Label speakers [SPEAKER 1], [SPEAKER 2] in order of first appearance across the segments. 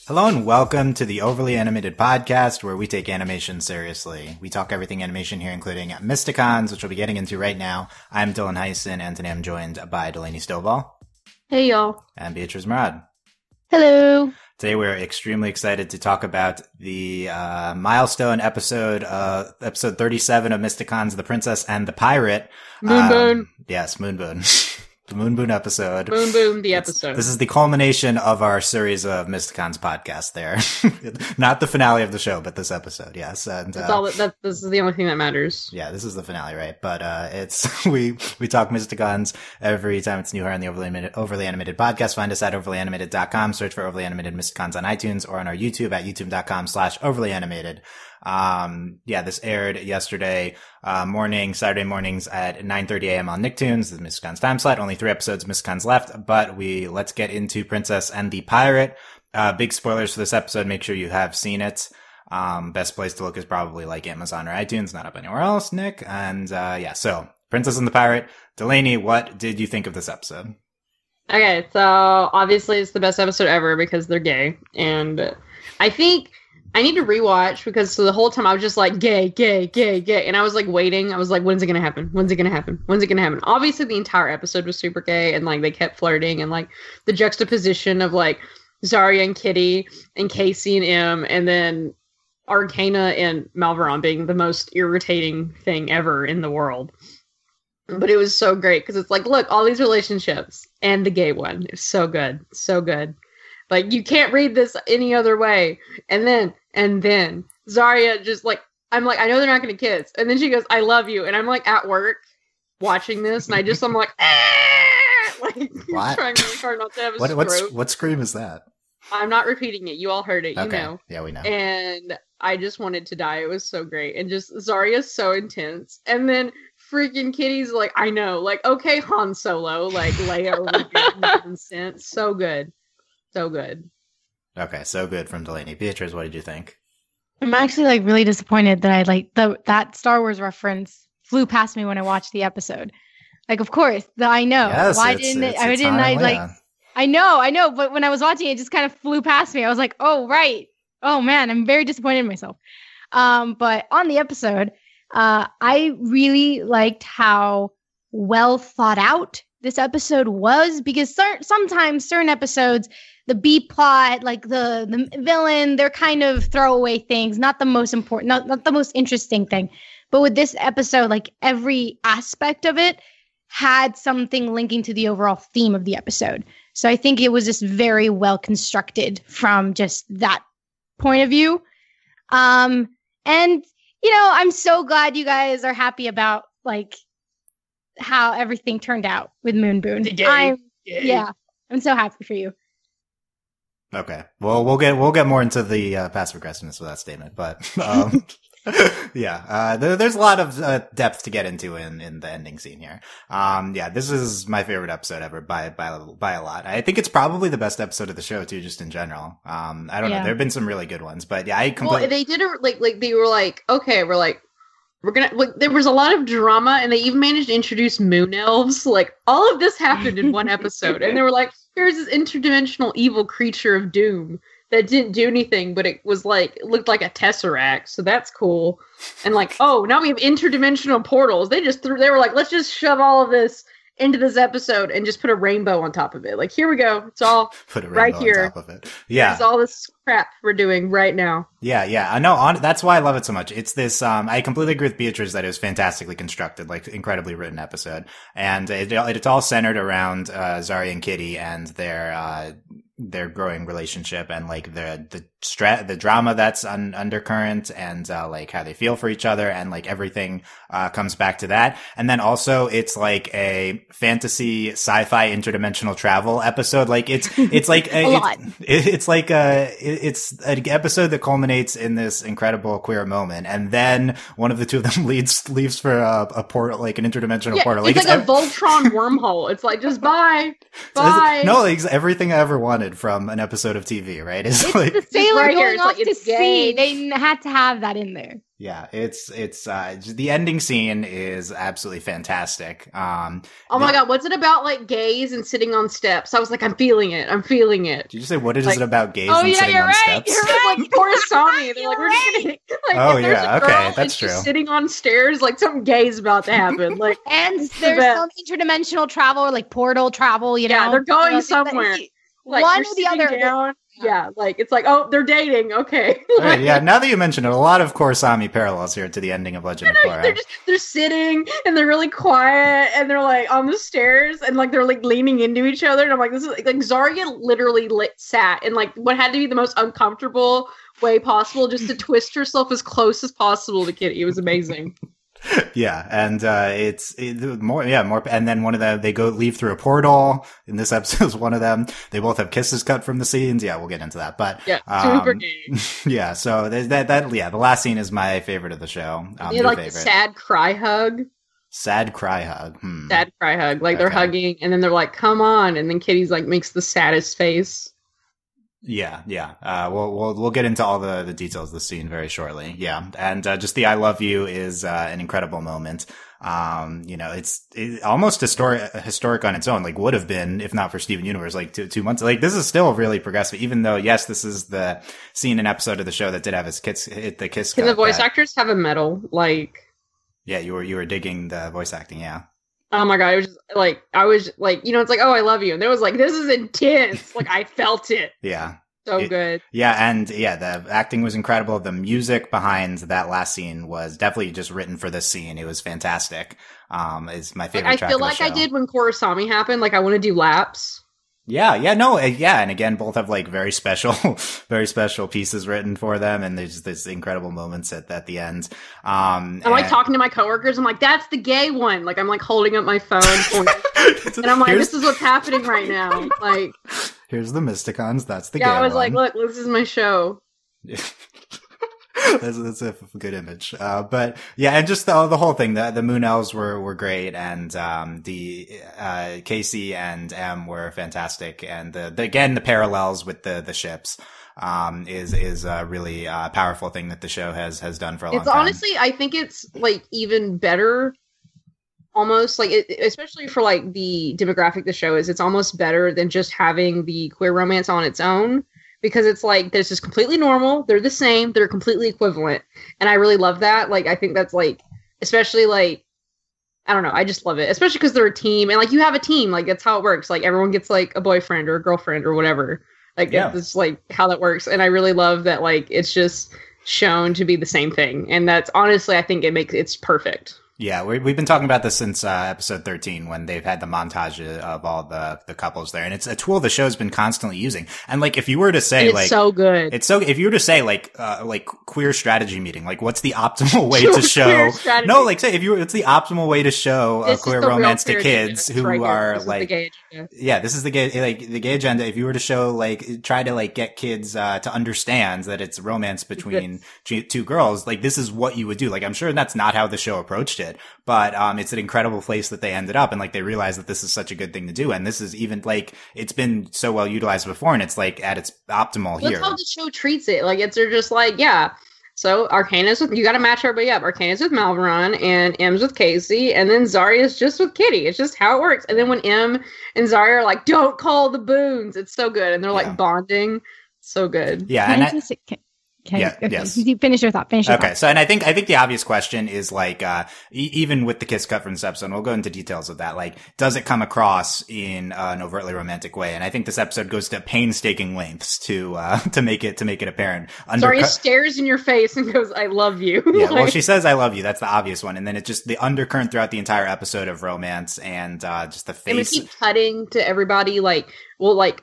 [SPEAKER 1] Hello and welcome to the Overly Animated Podcast, where we take animation seriously. We talk everything animation here, including Mysticons, which we'll be getting into right now. I'm Dylan Hysen, and today I'm joined by Delaney Stovall.
[SPEAKER 2] Hey, y'all.
[SPEAKER 1] And Beatriz Mourad.
[SPEAKER 3] Hello.
[SPEAKER 1] Today we're extremely excited to talk about the milestone episode 37 of Mysticons, The Princess and the Pirate.
[SPEAKER 2] Moonboon.
[SPEAKER 1] Yes, Moonboon. The Moonboon episode.
[SPEAKER 2] Moonboon, the episode.
[SPEAKER 1] This is the culmination of our series of Mysticons podcasts there. Not the finale of the show, but this episode, yes. And
[SPEAKER 2] this is the only thing that matters.
[SPEAKER 1] Yeah, this is the finale, right? But it's we talk Mysticons every time it's new here on the Overly Animated Podcast. Find us at overlyanimated.com. Search for Overly Animated Mysticons on iTunes or on our YouTube at youtube.com/overlyanimated. This aired yesterday morning, Saturday mornings at 9:30 a.m. on Nicktoons, the Mysticons time slot. Only 3 episodes of Mysticons left, but let's get into Princess and the Pirate. Big spoilers for this episode. Make sure you have seen it. Best place to look is probably like Amazon or iTunes, not up anywhere else, Nick. And so Princess and the Pirate. Delaney, what did you think of this episode?
[SPEAKER 2] Okay, so obviously it's the best episode ever because they're gay, and I think I need to rewatch because the whole time I was just like, gay, gay, gay, gay. And I was like waiting. I was like, when's it going to happen? When's it going to happen? When's it going to happen? Obviously, the entire episode was super gay and like they kept flirting and like the juxtaposition of like Zarya and Kitty and Casey and M and then Arcana and Malveron being the most irritating thing ever in the world. But it was so great because it's like, look, all these relationships and the gay one is so good. So good. Like, you can't read this any other way. And then Zarya just like, I'm like, I know they're not going to kiss. And then she goes, I love you. And I'm like at work watching this. And I'm like, like
[SPEAKER 1] what?
[SPEAKER 2] Trying really hard not to have a stroke.
[SPEAKER 1] What scream is that?
[SPEAKER 2] I'm not repeating it. You all heard it.
[SPEAKER 1] Okay.
[SPEAKER 2] You know.
[SPEAKER 1] Yeah, we know.
[SPEAKER 2] And I just wanted to die. It was so great. And just Zarya's so intense. And then freaking Kitty's like, I know. Like, okay, Han Solo. Like, Leia over consent. So good. So good.
[SPEAKER 1] Okay, so good from Delaney. Beatriz, what did you think?
[SPEAKER 3] I'm actually like really disappointed that I like that Star Wars reference flew past me when I watched the episode. Like, of course, I know.
[SPEAKER 1] Yes,
[SPEAKER 3] Why didn't it? I didn't. I like. I know. But when I was watching it, it just kind of flew past me. I was like, oh right. Oh man, I'm very disappointed in myself. But on the episode, I really liked how well thought out this episode was because sometimes certain episodes, the B plot, like the villain, they're kind of throwaway things, not the most important, not the most interesting thing. But with this episode, like every aspect of it had something linking to the overall theme of the episode. So I think it was just very well constructed from just that point of view. And, I'm so glad you guys are happy about like how everything turned out with Moonboon. I'm so happy for you.
[SPEAKER 1] Okay. Well, we'll get more into the passive aggressiveness of that statement, but there's a lot of depth to get into in the ending scene here. This is my favorite episode ever by a lot. I think it's probably the best episode of the show too, just in general. I don't know. There've been some really good ones, but yeah,
[SPEAKER 2] they did it like they were like, okay, we're gonna like, there was a lot of drama, and they even managed to introduce Moon Elves. Like all of this happened in one episode, and they were like, here's this interdimensional evil creature of doom that didn't do anything, but it was like, it looked like a tesseract, so that's cool. And like, oh, now we have interdimensional portals. They were like, let's just shove all of this into this episode and just put a rainbow on top of it. Like, here we go. It's all right here.
[SPEAKER 1] On top of it. Yeah.
[SPEAKER 2] It's all this crap we're doing right now.
[SPEAKER 1] Yeah. I know. That's why I love it so much. It's this, I completely agree with Beatriz that it was fantastically constructed, like incredibly written episode. And it's all centered around, Zarya and Kitty and their growing relationship and like the drama that's undercurrent and like how they feel for each other and like everything comes back to that. And then also it's like a fantasy sci-fi interdimensional travel episode. Like it's like it's an episode that culminates in this incredible queer moment, and then one of the two of them leaves for a portal, like an interdimensional portal.
[SPEAKER 2] It's like a Voltron wormhole. It's like just bye.
[SPEAKER 1] No, it's everything I ever wanted wanted from an episode of TV, right?
[SPEAKER 3] It's
[SPEAKER 1] like
[SPEAKER 3] the sailor
[SPEAKER 2] right here,
[SPEAKER 3] going
[SPEAKER 2] it's
[SPEAKER 3] off
[SPEAKER 2] like,
[SPEAKER 3] to
[SPEAKER 2] it's
[SPEAKER 3] sea.
[SPEAKER 2] gay.
[SPEAKER 3] They had to have that in there.
[SPEAKER 1] yeah, it's the ending scene is absolutely fantastic.
[SPEAKER 2] Oh my god, what's it about like gays and sitting on steps? I was like, I'm feeling it.
[SPEAKER 1] Did you say what is
[SPEAKER 2] like,
[SPEAKER 1] it about gays
[SPEAKER 3] oh,
[SPEAKER 1] and
[SPEAKER 3] yeah,
[SPEAKER 1] sitting
[SPEAKER 3] you're
[SPEAKER 1] on
[SPEAKER 3] right,
[SPEAKER 1] steps?
[SPEAKER 3] you're right.
[SPEAKER 2] Like Korosami, they're like, we're just gonna, like,
[SPEAKER 1] Oh,
[SPEAKER 2] if there's
[SPEAKER 1] yeah,
[SPEAKER 2] a girl
[SPEAKER 1] okay,
[SPEAKER 2] and
[SPEAKER 1] that's
[SPEAKER 2] she's
[SPEAKER 1] true.
[SPEAKER 2] sitting on stairs, like something gay's about to happen. Like,
[SPEAKER 3] And there's
[SPEAKER 2] best.
[SPEAKER 3] some interdimensional travel or like portal travel, you know?
[SPEAKER 2] yeah, they're going
[SPEAKER 3] So
[SPEAKER 2] somewhere. Like,
[SPEAKER 3] one
[SPEAKER 2] you're
[SPEAKER 3] or the
[SPEAKER 2] sitting
[SPEAKER 3] other.
[SPEAKER 2] down. Yeah, like it's like, oh, they're dating. Okay.
[SPEAKER 1] All right, yeah, now that you mention it, a lot of Korosami parallels here to the ending of Legend of Korra.
[SPEAKER 2] They're sitting and they're really quiet and they're like on the stairs and like they're like leaning into each other and I'm like, this is like Zarya literally sat in like what had to be the most uncomfortable way possible just to twist herself as close as possible to Kitty. It was amazing.
[SPEAKER 1] Yeah, and it's more, and then one of them, they leave through a portal. In this episode is one of them. They both have kisses cut from the scenes. Yeah, we'll get into that. But
[SPEAKER 2] yeah, super gay.
[SPEAKER 1] Yeah, so the last scene is my favorite of the show.
[SPEAKER 2] You like the sad cry hug.
[SPEAKER 1] Sad cry hug.
[SPEAKER 2] Sad cry hug. Like they're hugging, and then they're like, "Come on!" And then Kitty's like makes the saddest face.
[SPEAKER 1] Yeah. We'll get into all the details of the scene very shortly. Yeah, and just the "I love you" is an incredible moment. It's almost historic on its own. Like would have been if not for Steven Universe. Like 2 months. Like this is still really progressive. Even though yes, this is the scene and episode of the show that did have the kiss.
[SPEAKER 2] Can the voice actors have a medal? Like
[SPEAKER 1] yeah, you were digging the voice acting. Yeah.
[SPEAKER 2] Oh my god, it was just like I was like, it's like, oh, I love you. And there was like, this is intense. Like I felt it.
[SPEAKER 1] Yeah.
[SPEAKER 2] So good.
[SPEAKER 1] Yeah, and yeah, the acting was incredible. The music behind that last scene was definitely just written for this scene. It was fantastic. Is my favorite track
[SPEAKER 2] I feel
[SPEAKER 1] of the
[SPEAKER 2] like
[SPEAKER 1] show.
[SPEAKER 2] I did when Korosami happened. Like I want to do laps.
[SPEAKER 1] Yeah, and again, both have like very special pieces written for them, and there's this incredible moments at the end. I'm
[SPEAKER 2] like talking to my coworkers. I'm like, that's the gay one. Like I'm like holding up my phone, and I'm like, this is what's happening right now. Like,
[SPEAKER 1] here's the Mysticons. That's the gay
[SPEAKER 2] I was
[SPEAKER 1] one.
[SPEAKER 2] like, look, this is my show.
[SPEAKER 1] That's a good image. But yeah, and just the whole thing, the Moon Elves were great, and the Casey and M were fantastic, and the parallels with the ships is a really powerful thing that the show has done for a long time.
[SPEAKER 2] Honestly, I think it's like even better, almost like especially for like the demographic the show is. It's almost better than just having the queer romance on its own. Because it's like, this is completely normal. They're the same. They're completely equivalent. And I really love that. Like, I think that's like, especially like, I don't know. I just love it. Especially because they're a team. And like, you have a team. Like, that's how it works. Like, everyone gets like a boyfriend or a girlfriend or whatever. Like, it's like how that works. And I really love that, like, it's just shown to be the same thing. And that's honestly, I think it's perfect.
[SPEAKER 1] Yeah, we've been talking about this since episode 13 when they've had the montage of all the couples there, and it's a tool the show's been constantly using. And like, if you were to say,
[SPEAKER 2] it's so good.
[SPEAKER 1] If you were to say like queer strategy meeting, like what's the optimal way to show? No, like say it's the optimal way to show a queer romance to kids who are like, yeah, this is the gay agenda. If you were to show like try to like get kids to understand that it's romance between two girls, like this is what you would do. Like I'm sure that's not how the show approached it. But it's an incredible place that they ended up, and like they realized that this is such a good thing to do, and this is even like it's been so well utilized before, and it's like at its optimal here.
[SPEAKER 2] That's how the show treats it. Like they're just like, yeah. So Arcana's you got to match everybody up. Arcana's with Malveron, and M's with Casey, and then Zarya's just with Kitty. It's just how it works. And then when M and Zarya are like, "Don't call the Boons," it's so good, and they're like bonding, so good.
[SPEAKER 1] Yeah, and
[SPEAKER 3] Okay.
[SPEAKER 1] Yeah,
[SPEAKER 3] okay.
[SPEAKER 1] yes.
[SPEAKER 3] Finish your thought.
[SPEAKER 1] Okay. So, and I think the obvious question is like, even with the kiss cut from this episode, and we'll go into details of that. Like, does it come across in an overtly romantic way? And I think this episode goes to painstaking lengths to make it apparent.
[SPEAKER 2] Zarya stares in your face and goes, "I love you."
[SPEAKER 1] Yeah. Well, she says, "I love you." That's the obvious one. And then it's just the undercurrent throughout the entire episode of romance and, just the face.
[SPEAKER 2] And we keep cutting to everybody. Like, well, what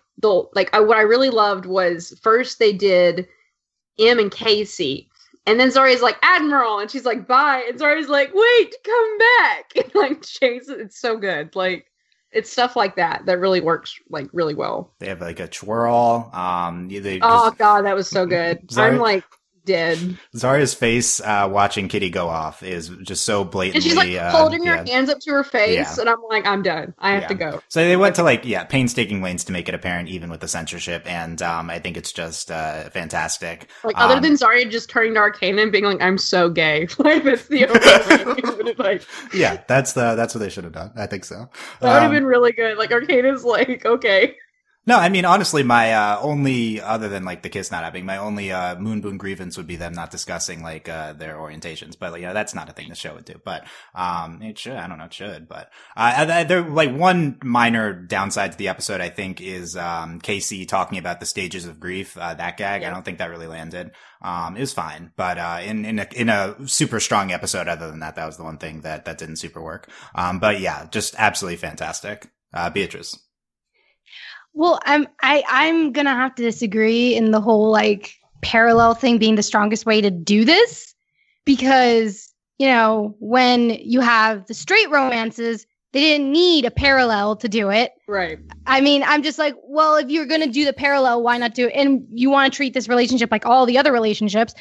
[SPEAKER 2] I really loved was first they did M and Casey, and then Zarya's like, "Admiral," and she's like, "Bye," and Zarya's like, "Wait, come back," and like chases. It's so good. Like it's stuff like that really works like really well.
[SPEAKER 1] They have like a twirl.
[SPEAKER 2] God, that was so good. I'm like dead.
[SPEAKER 1] Zarya's face watching Kitty go off is just so blatantly.
[SPEAKER 2] And she's like holding her hands up to her face, and I'm like, I'm done. I have to go.
[SPEAKER 1] So they went to painstaking lanes to make it apparent, even with the censorship, and I think it's just fantastic.
[SPEAKER 2] Like other than Zarya just turning to Arcana and being like, "I'm so gay," like that's the only like.
[SPEAKER 1] Yeah, that's what they should have done. I think so.
[SPEAKER 2] That would have been really good. Like Arcana's like, okay.
[SPEAKER 1] No, I mean, honestly, my only, other than like the kiss not happening, my only Moon grievance would be them not discussing like their orientations. But that's not a thing the show would do. But it should. I don't know, it should. But there, like, one minor downside to the episode, I think, is Casey talking about the stages of grief. That gag, I don't think that really landed. It was fine, but in a super strong episode, other than that, that was the one thing that didn't super work. But yeah, just absolutely fantastic. Beatrice.
[SPEAKER 3] Well, I'm gonna have to disagree in the whole like parallel thing being the strongest way to do this, because when you have the straight romances, they didn't need a parallel to do it.
[SPEAKER 2] Right.
[SPEAKER 3] I mean, I'm just like, well, if you're gonna do the parallel, why not do it? And you want to treat this relationship like all the other relationships.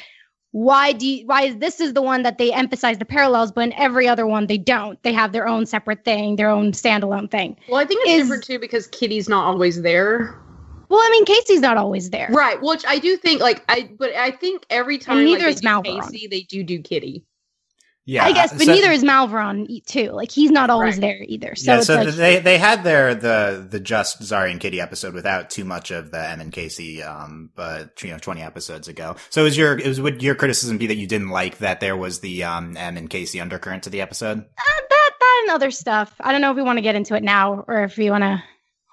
[SPEAKER 3] Why is this is the one that they emphasize the parallels, but in every other one they don't? They have their own separate thing, their own standalone thing.
[SPEAKER 2] Well, I think it's different too because Kitty's not always there.
[SPEAKER 3] Well, I mean, Casey's not always there,
[SPEAKER 2] right? Which I do think, but I think every time
[SPEAKER 3] and neither is Malveron.
[SPEAKER 2] Casey, they do Kitty.
[SPEAKER 1] Yeah,
[SPEAKER 3] I guess, but neither is Malveron too. Like he's not always there either. So
[SPEAKER 1] yeah, so they had the just Zarya and Kitty episode without too much of the M and Casey, but 20 episodes ago. So would your criticism be that you didn't like that there was the M and Casey undercurrent to the episode?
[SPEAKER 3] That and other stuff. I don't know if we want to get into it now or if we want to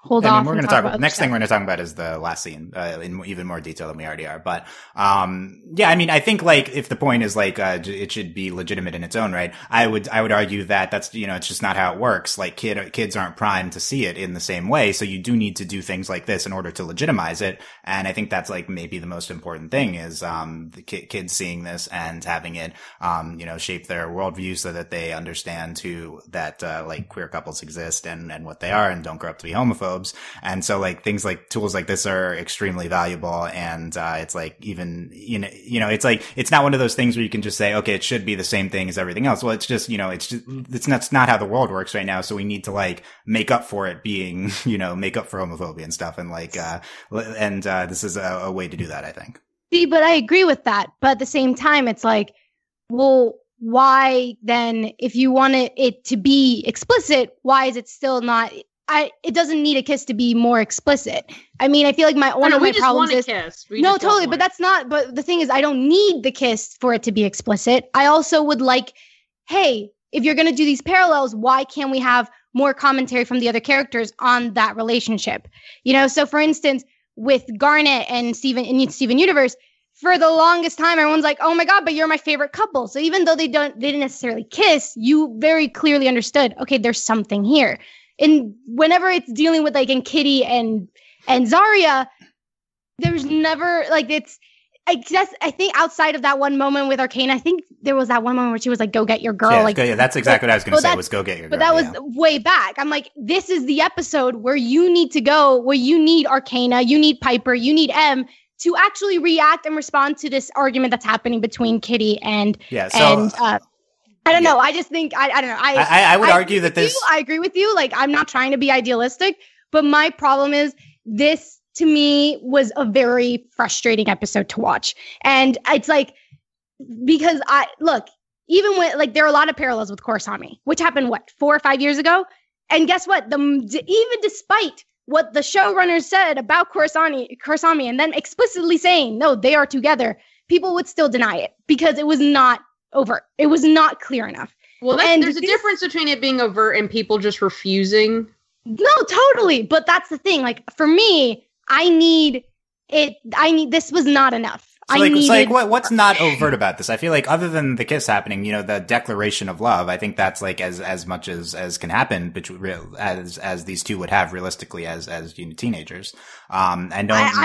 [SPEAKER 3] hold off.
[SPEAKER 1] We're going to talk about next thing we're going to talk about is the last scene in even more detail than we already are. But yeah, I mean, I think like if the point is like it should be legitimate in its own right, I would argue that that's it's just not how it works. Like kids aren't primed to see it in the same way, so you do need to do things like this in order to legitimize it. And I think that's like maybe the most important thing is the kids seeing this and having it shape their worldview so that they understand that like queer couples exist and what they are and don't grow up to be homophobes. And so like things like tools like this are extremely valuable. And it's like even it's like it's not one of those things where you can just say, okay, it should be the same thing as everything else. Well, it's just it's not how the world works right now. So we need to like make up for it being make up for homophobia and stuff. And like this is a way to do that, I think.
[SPEAKER 3] See, but I agree with that. But at the same time, it's like, well, why then, if you want it to be explicit, why is it still not? It doesn't need a kiss to be more explicit. I mean, I feel like one of my problems is
[SPEAKER 2] kiss.
[SPEAKER 3] No, totally, but that's not. But the thing is, I don't need the kiss for it to be explicit. I also would like, hey, if you're going to do these parallels, why can't we have more commentary from the other characters on that relationship? So for instance, with Garnet and Steven Universe, for the longest time, everyone's like, "Oh my god, but you're my favorite couple." So even though they didn't necessarily kiss, you very clearly understood, okay, there's something here. And whenever it's dealing with like in Kitty and Zarya, there's never like I think outside of that one moment with Arcane, I think there was that one moment where she was like, "Go get your girl."
[SPEAKER 1] Yeah, that's exactly what I was going to say was "Go get your girl."
[SPEAKER 3] But that was way back. I'm like, this is the episode where you need to go, where you need Arcana, you need Piper, you need M to actually react and respond to this argument that's happening between Kitty and I don't know. I just think I don't know.
[SPEAKER 1] I would argue that this.
[SPEAKER 3] I agree with you. Like, I'm not trying to be idealistic, but my problem is this to me was a very frustrating episode to watch, and it's like because even when like there are a lot of parallels with Korosami, which happened 4 or 5 years ago, and guess what? Even despite what the showrunners said about Korosami, and then explicitly saying no, they are together, people would still deny it because it was not overt. It was not clear enough.
[SPEAKER 2] Well, there's a difference between it being overt and people just refusing.
[SPEAKER 3] No, totally. But that's the thing. Like for me, this was not enough.
[SPEAKER 1] What's not overt about this? I feel like other than the kiss happening, the declaration of love, I think that's like as much as can happen as these two would have realistically as teenagers. I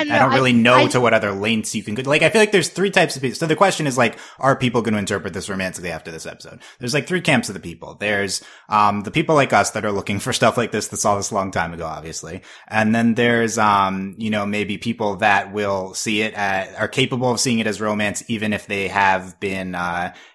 [SPEAKER 1] don't really know to what other lengths you can go. Like, I feel like there's three types of people. So the question is like, are people going to interpret this romantically after this episode? There's like three camps of the people. There's, the people like us that are looking for stuff like this that saw this a long time ago, obviously. And then there's, maybe people that will see it, are capable of seeing it as romance, even if they have been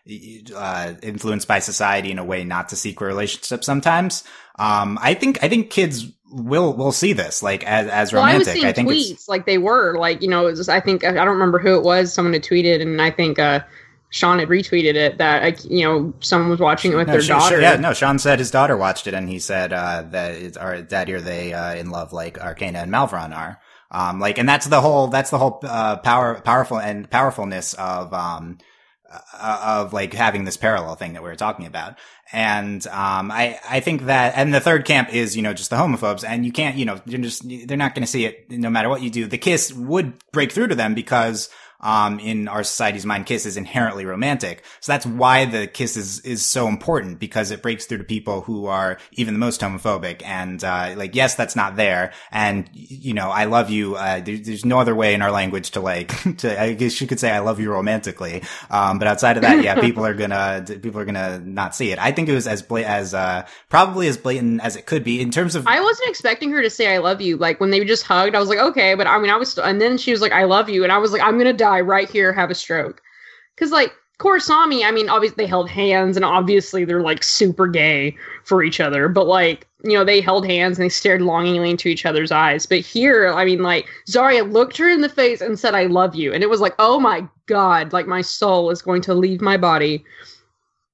[SPEAKER 1] influenced by society in a way not to seek a relationship sometimes. I think kids will see this like as romantic.
[SPEAKER 2] I was seeing tweets like they were like, it was just, I think I don't remember who it was. Someone had tweeted, and I think Sean had retweeted it that someone was watching it with their daughter.
[SPEAKER 1] Sean said his daughter watched it, and he said are Daddy, are they in love like Arcana and Malveron are. And that's the whole powerfulness of like having this parallel thing that we were talking about. And, I think that, and the third camp is, just the homophobes, and you can't, they're not going to see it no matter what you do. The kiss would break through to them because, in our society's mind, kiss is inherently romantic. So that's why the kiss is so important, because it breaks through to people who are even the most homophobic. And, yes, that's not there. And, I love you. There's no other way in our language to I guess you could say I love you romantically. But outside of that, yeah, people are gonna not see it. I think it was probably as blatant as it could be in terms of.
[SPEAKER 2] I wasn't expecting her to say I love you. Like when they just hugged, I was like, okay, but I was, and then she was like, I love you. And I was like, I'm gonna die right here, have a stroke. Because like Korosami, obviously they held hands, and obviously they're like super gay for each other, but like, they held hands and they stared longingly into each other's eyes. But here, like Zarya looked her in the face and said, I love you. And it was like, oh my God, like my soul is going to leave my body.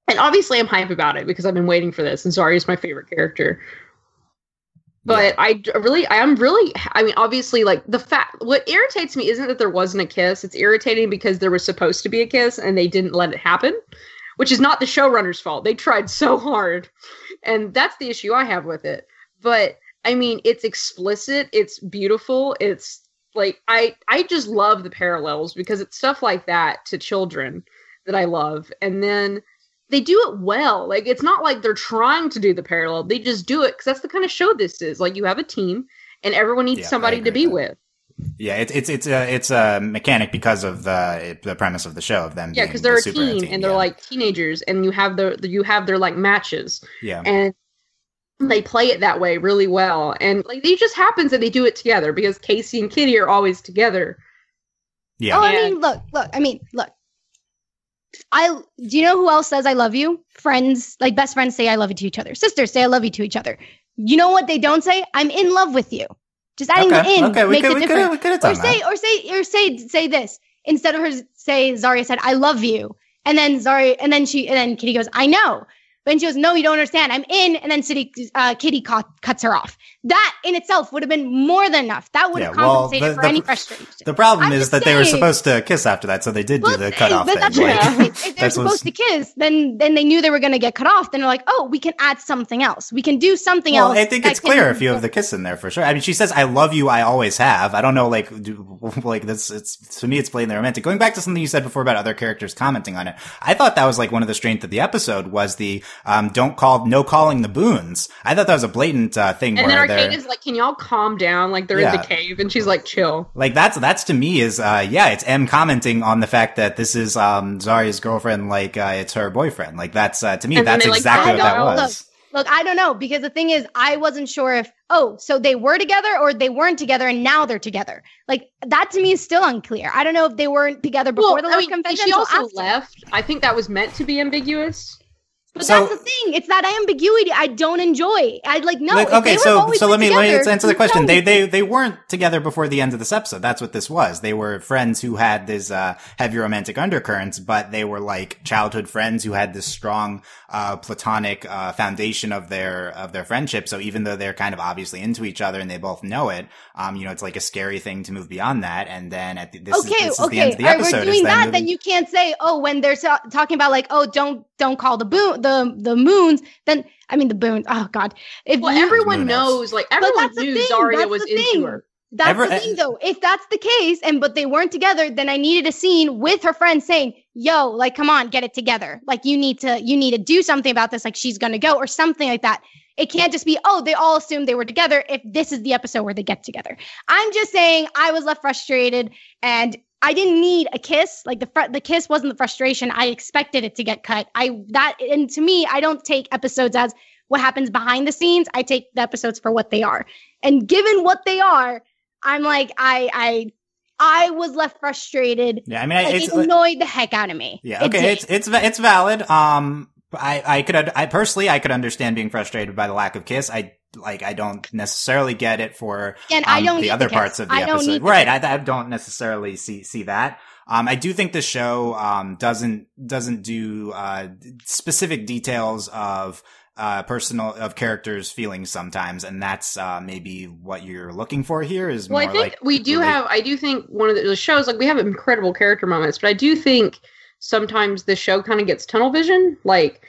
[SPEAKER 2] And obviously I'm hype about it because I've been waiting for this, and Zarya is my favorite character. But yeah. Obviously, like, what irritates me isn't that there wasn't a kiss. It's irritating because there was supposed to be a kiss and they didn't let it happen, which is not the showrunner's fault. They tried so hard. And that's the issue I have with it. But, it's explicit. It's beautiful. It's, like, I just love the parallels because it's stuff like that to children that I love. And then they do it well. Like, it's not like they're trying to do the parallel. They just do it because that's the kind of show this is. Like, you have a team, and everyone needs somebody to be with.
[SPEAKER 1] Yeah, it's a mechanic because of the premise of the show of them.
[SPEAKER 2] Yeah, because they're a team, and they're like teenagers, and you have their like matches.
[SPEAKER 1] Yeah,
[SPEAKER 2] and they play it that way really well. And like, it just happens that they do it together because Casey and Kitty are always together.
[SPEAKER 1] Yeah.
[SPEAKER 3] Oh, look. Do you know who else says I love you? Friends, like best friends say I love you to each other. Sisters say I love you to each other. You know what they don't say? I'm in love with you. Just adding the in makes it different. Or say this. Instead of her say Zarya said I love you. And then Kitty goes, I know. But then she goes, no, you don't understand. I'm in. And then Kitty cuts her off. That in itself would have been more than enough. That would have compensated for any frustration.
[SPEAKER 1] The problem is that they were supposed to kiss after that, so they did do the cutoff thing.
[SPEAKER 3] That's if they're supposed to kiss, then they knew they were going to get cut off. Then they're like, oh, we can add something else. We can do something else.
[SPEAKER 1] I think it's clear if you have the kiss in there for sure. She says, I love you, I always have. I don't know, this, to me, it's blatantly romantic. Going back to something you said before about other characters commenting on it, I thought that was like one of the strengths of the episode was the, no calling the boons. I thought that was a blatant thing.
[SPEAKER 2] And then Arcana's like, can y'all calm down? Like they're in the cave, and she's like, chill.
[SPEAKER 1] Like that's to me is it's M commenting on the fact that this is Zarya's girlfriend, like it's her boyfriend. Like that's to me, that's exactly what that was.
[SPEAKER 3] Look, I don't know, because the thing is, I wasn't sure if so they were together or they weren't together, and now they're together. Like that to me is still unclear. I don't know if they weren't together before the love convention.
[SPEAKER 2] She also left. I think that was meant to be ambiguous.
[SPEAKER 3] But that's the thing. It's that ambiguity I don't enjoy. I'd like, no.
[SPEAKER 1] Okay, so let me answer the question. They weren't together before the end of this episode. That's what this was. They were friends who had this heavy romantic undercurrents, but they were like childhood friends who had this strong platonic foundation of their friendship. So even though they're kind of obviously into each other and they both know it, it's like a scary thing to move beyond that. And then this is the end of the episode.
[SPEAKER 3] We're doing that, then you can't say, when they're talking about like, don't call the moons, then the boons. Oh God!
[SPEAKER 2] Everyone knows, like everyone knew Zarya was into her.
[SPEAKER 3] That's the thing, though. If that's the case, but they weren't together, then I needed a scene with her friend saying, "Yo, like, come on, get it together. Like, you need to do something about this. Like, she's gonna go or something like that." It can't just be, they all assumed they were together if this is the episode where they get together. I'm just saying I was left frustrated, and I didn't need a kiss. Like the kiss wasn't the frustration. I expected it to get cut. And to me, I don't take episodes as what happens behind the scenes. I take the episodes for what they are. And given what they are, I'm like, I I was left frustrated.
[SPEAKER 1] Yeah, I mean,
[SPEAKER 3] it annoyed the heck out of me.
[SPEAKER 1] Yeah, okay, it's valid. I personally could understand being frustrated by the lack of kiss. I don't necessarily get it for the other parts of the episode. Right, I don't necessarily see that. I do think the show doesn't do specific details of characters' feelings sometimes, and that's maybe what you're looking for here. Is well, more I think like
[SPEAKER 2] we do have. I do think one of the shows, like, we have incredible character moments, but I do think sometimes the show kind of gets tunnel vision. Like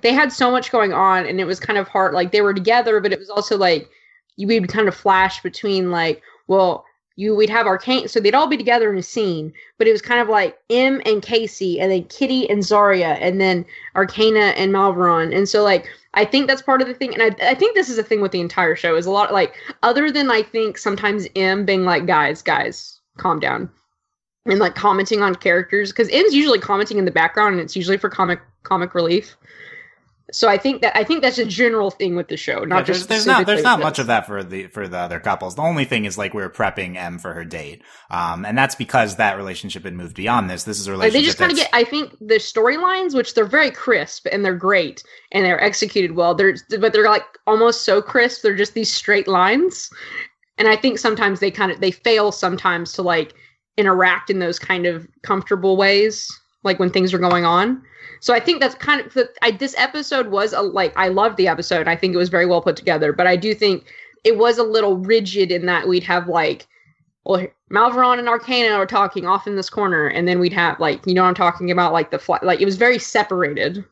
[SPEAKER 2] they had so much going on, and it was kind of hard. Like, they were together, but it was also like we'd kind of flash between, like, well, we'd have Arcane, so they'd all be together in a scene, but it was kind of like M and Casey, and then Kitty and Zarya, and then Arcana and Malveron. And so, like, I think that's part of the thing, and I think this is a thing with the entire show, is a lot, like, other than, I think, sometimes M being like, guys, calm down, and, like, commenting on characters, because M's usually commenting in the background, and it's usually for comic relief. So I think that's a general thing with the show, not just
[SPEAKER 1] there's not much of that for the other couples. The only thing is, like, we're prepping M for her date, and that's because that relationship had moved beyond this. This is a relationship. They just kind of get. I think the storylines, which they're very crisp and they're great and they're executed well. But they're like almost so crisp. They're just these straight lines, and I think sometimes they fail sometimes to, like, interact in those kind of comfortable ways, like when things are going on. So I think that's kind of this episode was I loved the episode. I think it was very well put together, but I do think it was a little rigid in that we'd have, like, well, Malveron and Arcana are talking off in this corner, and then we'd have, like, you know what I'm talking about, like like it was very separated.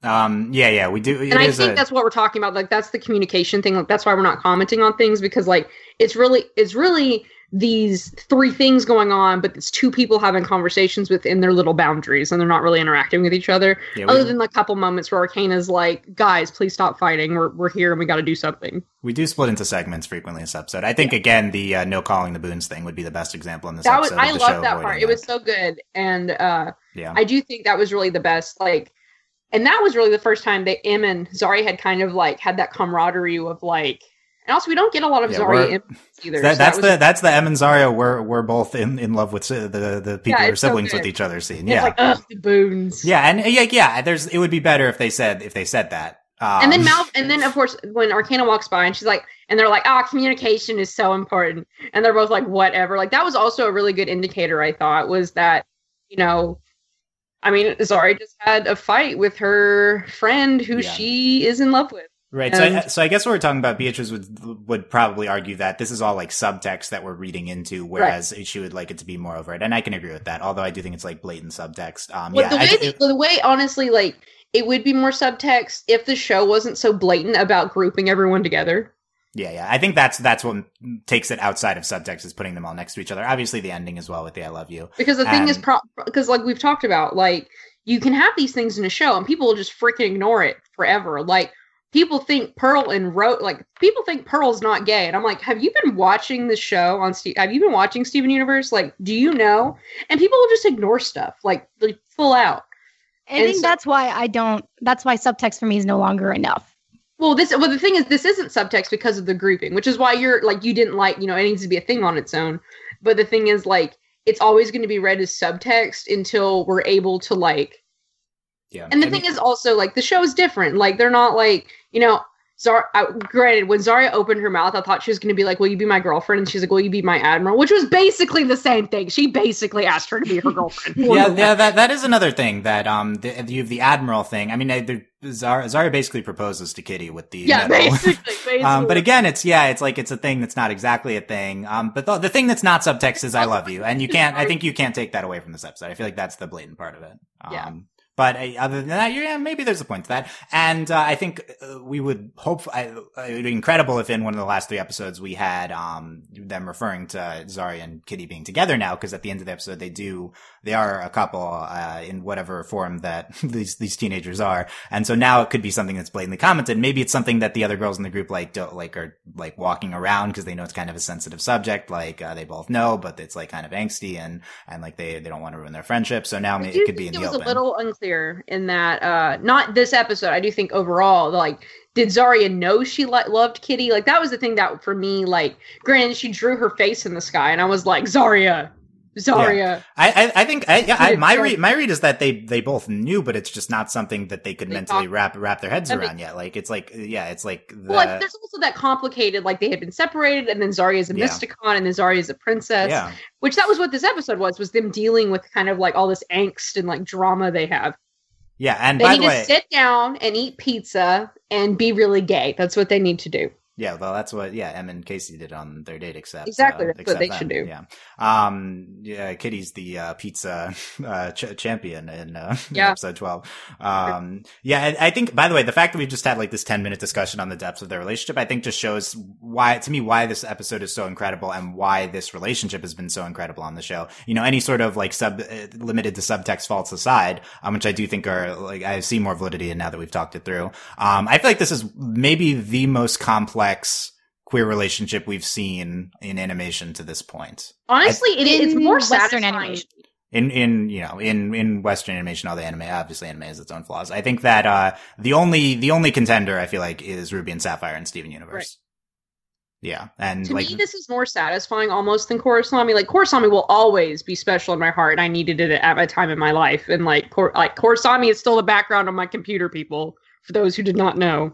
[SPEAKER 1] Yeah, we do.
[SPEAKER 2] And I think that's what we're talking about. Like, that's the communication thing. Like, that's why we're not commenting on things, because, like, it's really these three things going on, but it's two people having conversations within their little boundaries, and they're not really interacting with each other. Yeah, other than a couple moments where Arcana's like, guys, please stop fighting. We're here and we got to do something.
[SPEAKER 1] We do split into segments frequently in this episode. I think, again, the no calling the boons thing would be the best example in this episode.
[SPEAKER 2] I loved that part. It was so good. And I do think that was really the best. Like, and that was really the first time that M and Zarya had kind of, like, had that camaraderie of, like, and also we don't get a lot of Zarya either.
[SPEAKER 1] That's the M and Zarya we're both in love with the people who are siblings with each other scene.
[SPEAKER 2] Yeah, it's like, the boons.
[SPEAKER 1] Yeah, and it would be better if they said that.
[SPEAKER 2] And then of course when Arcana walks by and she's like, and they're like, communication is so important, and they're both like, whatever. Like, that was also a really good indicator, I thought, was that, you know, I mean, Zarya just had a fight with her friend who she is in love with.
[SPEAKER 1] Right. So I guess what we're talking about, Beatriz would probably argue that this is all, like, subtext that we're reading into, whereas she would like it to be more overt. And I can agree with that, although I do think it's, like, blatant subtext.
[SPEAKER 2] The way, honestly, like, it would be more subtext if the show wasn't so blatant about grouping everyone together.
[SPEAKER 1] Yeah. I think that's what takes it outside of subtext, is putting them all next to each other. Obviously, the ending as well with the I love you.
[SPEAKER 2] Because the thing is, because, like we've talked about, like, you can have these things in a show and people will just freaking ignore it forever. Like, people think Pearl's not gay. And I'm like, have you been watching the show have you been watching Steven Universe? Like, do you know? And people will just ignore stuff, like full out.
[SPEAKER 3] I think that's why subtext for me is no longer enough.
[SPEAKER 2] Well, the thing is, this isn't subtext because of the grouping, which is why you're like, you didn't like, you know, it needs to be a thing on its own. But the thing is, like, it's always going to be read as subtext until we're able to, like, and the thing is also, like, the show is different. Like, they're not like, you know, granted, when Zarya opened her mouth, I thought she was going to be like, will you be my girlfriend? And she's like, will you be my admiral? Which was basically the same thing. She basically asked her to be her girlfriend.
[SPEAKER 1] That is another thing that, you have the admiral thing. I mean, Zarya basically proposes to Kitty with the medal.
[SPEAKER 2] Basically.
[SPEAKER 1] But again, it's a thing that's not exactly a thing. But the thing that's not subtext is I love you. And I think you can't take that away from this episode. I feel like that's the blatant part of it. But other than that, maybe there's a point to that. And I think we would hope it would be incredible if in one of the last 3 episodes we had them referring to Zarya and Kitty being together now, because at the end of the episode they are a couple in whatever form that these teenagers are. And so now it could be something that's blatantly commented. Maybe it's something that the other girls in the group are walking around because they know it's kind of a sensitive subject. Like they both know, but it's like kind of angsty and like they don't want to ruin their friendship. So now it could be in the open.
[SPEAKER 2] It was a little unclear unclear in that, not this episode. I do think overall, like, did Zarya know she loved Kitty? Like, that was the thing that for me, like, granted, she drew her face in the sky, and I was like, Zarya.
[SPEAKER 1] Yeah. I think my read is that they both knew, but it's just not something that they could mentally wrap their heads around yet. Like, it's like, it's like
[SPEAKER 2] well, there's also that complicated, like, they had been separated, and then Zarya is a Mysticon, and then Zarya is a princess.
[SPEAKER 1] Yeah.
[SPEAKER 2] Which that was what this episode was them dealing with kind of like all this angst and like drama they have.
[SPEAKER 1] Yeah, and
[SPEAKER 2] they need to sit down and eat pizza and be really gay. That's what they need to do.
[SPEAKER 1] Yeah, well, that's what Em and Casey did on their date.
[SPEAKER 2] Exactly, that's what they should do.
[SPEAKER 1] Yeah, Kitty's the pizza champion in episode 12. I think. By the way, the fact that we've just had like this 10-minute discussion on the depths of their relationship, I think, just shows why this episode is so incredible and why this relationship has been so incredible on the show. You know, any sort of like limited to subtext faults aside, which I do think are like I see more validity in now that we've talked it through. I feel like this is maybe the most complex queer relationship we've seen in animation to this point.
[SPEAKER 2] Honestly, it's more
[SPEAKER 3] Western
[SPEAKER 2] satisfying.
[SPEAKER 3] animation.
[SPEAKER 1] In Western animation, all the anime, obviously anime has its own flaws. I think that, the only contender I feel like is Ruby and Sapphire in Steven Universe. Right. Yeah. And
[SPEAKER 2] to me, this is more satisfying almost than Korosami. Like, Korosami will always be special in my heart, and I needed it at a time in my life. And like Korosami is still the background on my computer, people, for those who did not know.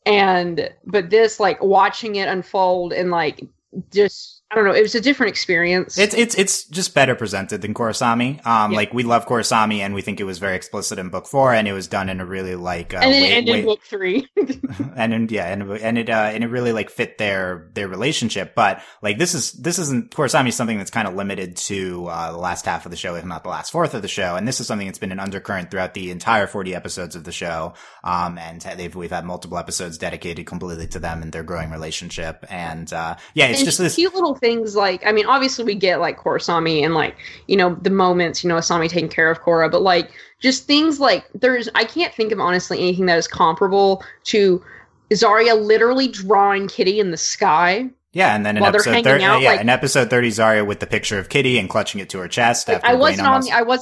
[SPEAKER 2] But this, like, watching it unfold and like just, I don't know, it was a different experience.
[SPEAKER 1] It's just better presented than Korosami. Like, we love Korosami and we think it was very explicit in book 4, and it was done in a really like,
[SPEAKER 2] and then it ended in book 3.
[SPEAKER 1] and it really like fit their relationship. But like, this isn't Korosami is something that's kind of limited to, the last half of the show, if not the last fourth of the show. And this is something that's been an undercurrent throughout the entire 40 episodes of the show. And we've had multiple episodes dedicated completely to them and their growing relationship. And, it's just this
[SPEAKER 2] cute little things. Like, I mean, obviously we get like Korosami and like, you know, the moments, you know, Asami taking care of Korra, but like just things like I can't think of honestly anything that is comparable to Zarya literally drawing Kitty in the sky.
[SPEAKER 1] Yeah, and then in episode 30, in episode 30, Zarya with the picture of Kitty and clutching it to her chest. After
[SPEAKER 2] I wasn't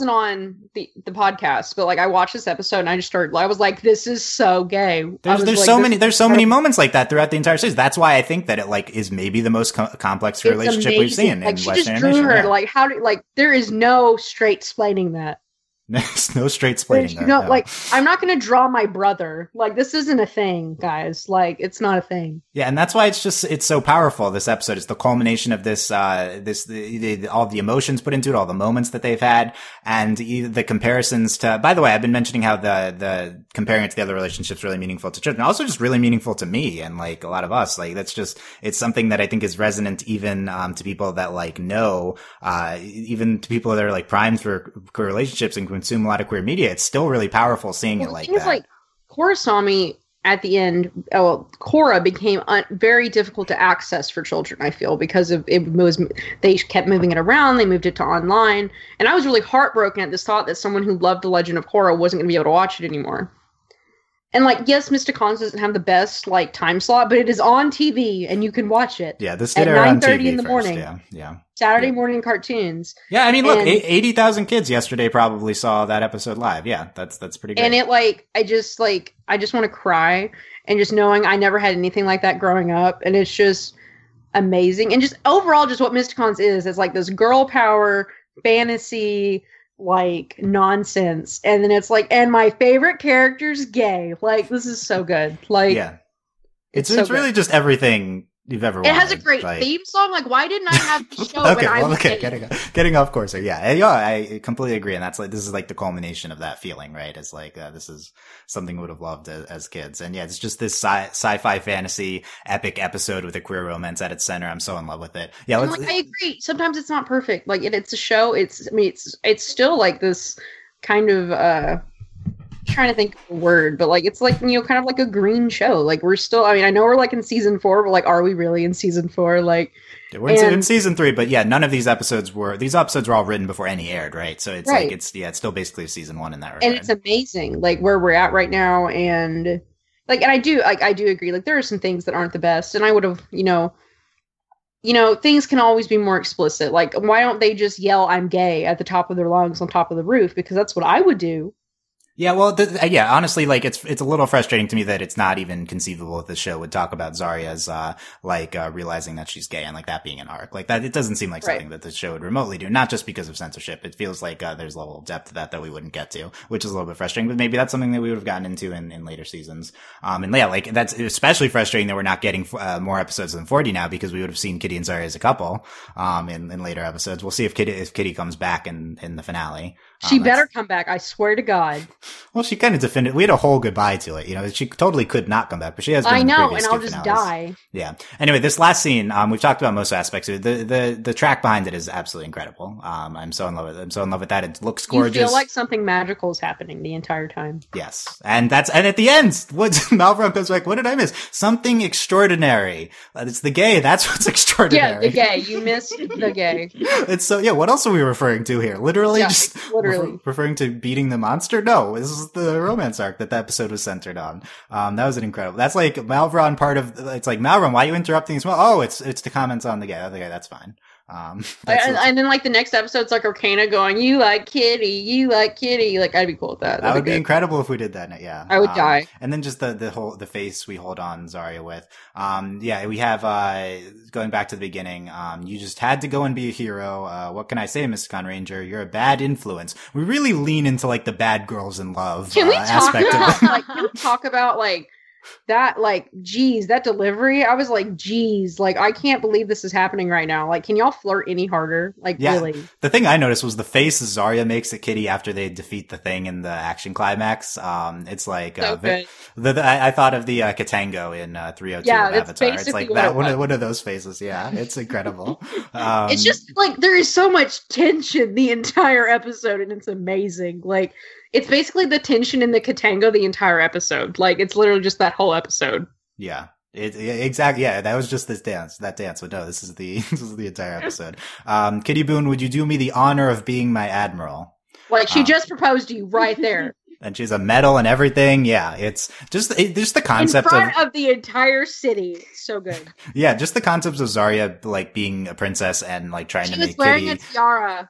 [SPEAKER 2] on the podcast, but like I watched this episode and I was like, this is so gay.
[SPEAKER 1] There's so many moments like that throughout the entire series. That's why I think that it like is maybe the most complex relationship we've seen
[SPEAKER 2] like,
[SPEAKER 1] in
[SPEAKER 2] she
[SPEAKER 1] Western
[SPEAKER 2] just drew
[SPEAKER 1] animation.
[SPEAKER 2] her, like how do like there is no straight explaining that.
[SPEAKER 1] There's no straight explaining that.
[SPEAKER 2] No, like, I'm not going to draw my brother. Like, this isn't a thing, guys. Like, it's not a thing.
[SPEAKER 1] Yeah, and that's why it's so powerful, this episode. It's the culmination of this, all the emotions put into it, all the moments that they've had, and the comparisons to, by the way, I've been mentioning how the comparing it to the other relationships really meaningful to children, also just really meaningful to me and, like, a lot of us. Like, that's just, it's something that I think is resonant even, to people that, like, know, even to people that are, like, primed for queer relationships and consume a lot of queer media. It's still really powerful seeing it like that.
[SPEAKER 2] Like, Korosami at the end, Korra became very difficult to access for children, I feel, because of they kept moving it around, they moved it to online, and I was really heartbroken at this thought that someone who loved The Legend of Korra wasn't going to be able to watch it anymore. And, like, yes, Mysticons doesn't have the best, like, time slot, but it is on TV, and you can watch it.
[SPEAKER 1] Yeah, this did air on TV
[SPEAKER 2] in the
[SPEAKER 1] first.
[SPEAKER 2] morning.
[SPEAKER 1] Yeah.
[SPEAKER 2] Saturday morning cartoons.
[SPEAKER 1] Yeah, I mean, look, 80,000 kids yesterday probably saw that episode live. Yeah, that's pretty good.
[SPEAKER 2] And it, like, I just want to cry, and just knowing I never had anything like that growing up, and it's just amazing. And just overall, just what Mysticons is like this girl power fantasy, like, nonsense. And then it's like, and my favorite character's gay. Like, this is so good. Like, yeah,
[SPEAKER 1] it's really just everything you've ever wanted.
[SPEAKER 2] It has a great theme song. Like, why didn't I have the show when I was
[SPEAKER 1] getting off course here. Yeah, I completely agree. And that's like, this is like the culmination of that feeling, right? It's like, this is something we would have loved as kids. And yeah, it's just this sci-fi fantasy epic episode with a queer romance at its center. I'm so in love with it. Yeah.
[SPEAKER 2] I agree. Sometimes it's not perfect. Like, it's a show. It's still like this kind of, trying to think of a word, but like it's like, you know, kind of like a green show. Like, we're still, I mean, I know we're like in season 4, but like, are we really in season 4? Like,
[SPEAKER 1] we're in season 3, but yeah, none of these episodes were all written before any aired, right? So it's like, it's still basically season 1 in that regard.
[SPEAKER 2] And it's amazing, like, where we're at right now. And like, and I do agree, like, there are some things that aren't the best, and I would have, you know, things can always be more explicit. Like, why don't they just yell, "I'm gay" at the top of their lungs on top of the roof? Because that's what I would do.
[SPEAKER 1] Yeah, well, honestly, like, it's a little frustrating to me that it's not even conceivable that the show would talk about Zarya's, realizing that she's gay and, like, that being an arc. Like, that, it doesn't seem like something that the show would remotely do, not just because of censorship. It feels like, there's a level of depth to that we wouldn't get to, which is a little bit frustrating, but maybe that's something that we would have gotten into in later seasons. And yeah, like, that's especially frustrating that we're not getting, more episodes than 40 now, because we would have seen Kitty and Zarya as a couple, in later episodes. We'll see if Kitty comes back in the finale.
[SPEAKER 2] She better come back, I swear to God.
[SPEAKER 1] Well, she kind of defended. We had a whole goodbye to it. She totally could not come back, but she has been in the previous
[SPEAKER 2] and I'll just die.
[SPEAKER 1] Yeah. Anyway, this last scene, we've talked about most aspects of it. The track behind it is absolutely incredible. I'm so in love with it. I'm so in love with that. It looks gorgeous.
[SPEAKER 2] You feel like something magical is happening the entire time.
[SPEAKER 1] Yes. And at the end, Malvern goes like, what did I miss? Something extraordinary. It's the gay. That's what's extraordinary.
[SPEAKER 2] Yeah, the gay. You missed the gay.
[SPEAKER 1] It's so, yeah, what else are we referring to here? Literally referring to beating the monster? No, this is the romance arc that episode was centered on. That was an incredible. That's like Malvron it's like, Malvron, why are you interrupting as well? Oh, it's to comment on the gay. Okay, that's fine.
[SPEAKER 2] And then like the next episode's like Arcana going, you like Kitty. Like, I'd be cool with that.
[SPEAKER 1] That would be incredible if we did that. Yeah.
[SPEAKER 2] I would die.
[SPEAKER 1] And then just the face we hold on Zarya with. We have, going back to the beginning, you just had to go and be a hero. What can I say, Mysticon Ranger? You're a bad influence. We really lean into like the bad girls in love aspect of it.
[SPEAKER 2] Can we talk about like, that, like, geez, that delivery, I was like, geez, like, I can't believe this is happening right now. Like, can y'all flirt any harder? Like, yeah. Really?
[SPEAKER 1] The thing I noticed was the face Zarya makes at Kitty after they defeat the thing in the action climax. It's like, so I thought of the Katango in 302 of Avatar. It's like that, one of those faces. Yeah, it's incredible.
[SPEAKER 2] It's just, like, there is so much tension the entire episode, and it's amazing. Like, it's basically the tension in the Katango the entire episode. Like, it's literally just that whole episode.
[SPEAKER 1] Yeah. Exactly. Yeah, that was just that dance. But no, this is the entire episode. Kitty Boone, would you do me the honor of being my admiral?
[SPEAKER 2] Like, she just proposed to you right there.
[SPEAKER 1] And she's a medal and everything. Yeah, it's just the concept
[SPEAKER 2] in front of the entire city. So good.
[SPEAKER 1] Yeah, just the concepts of Zarya, like, being a princess and, like, trying to make Kitty.
[SPEAKER 2] She was wearing a tiara.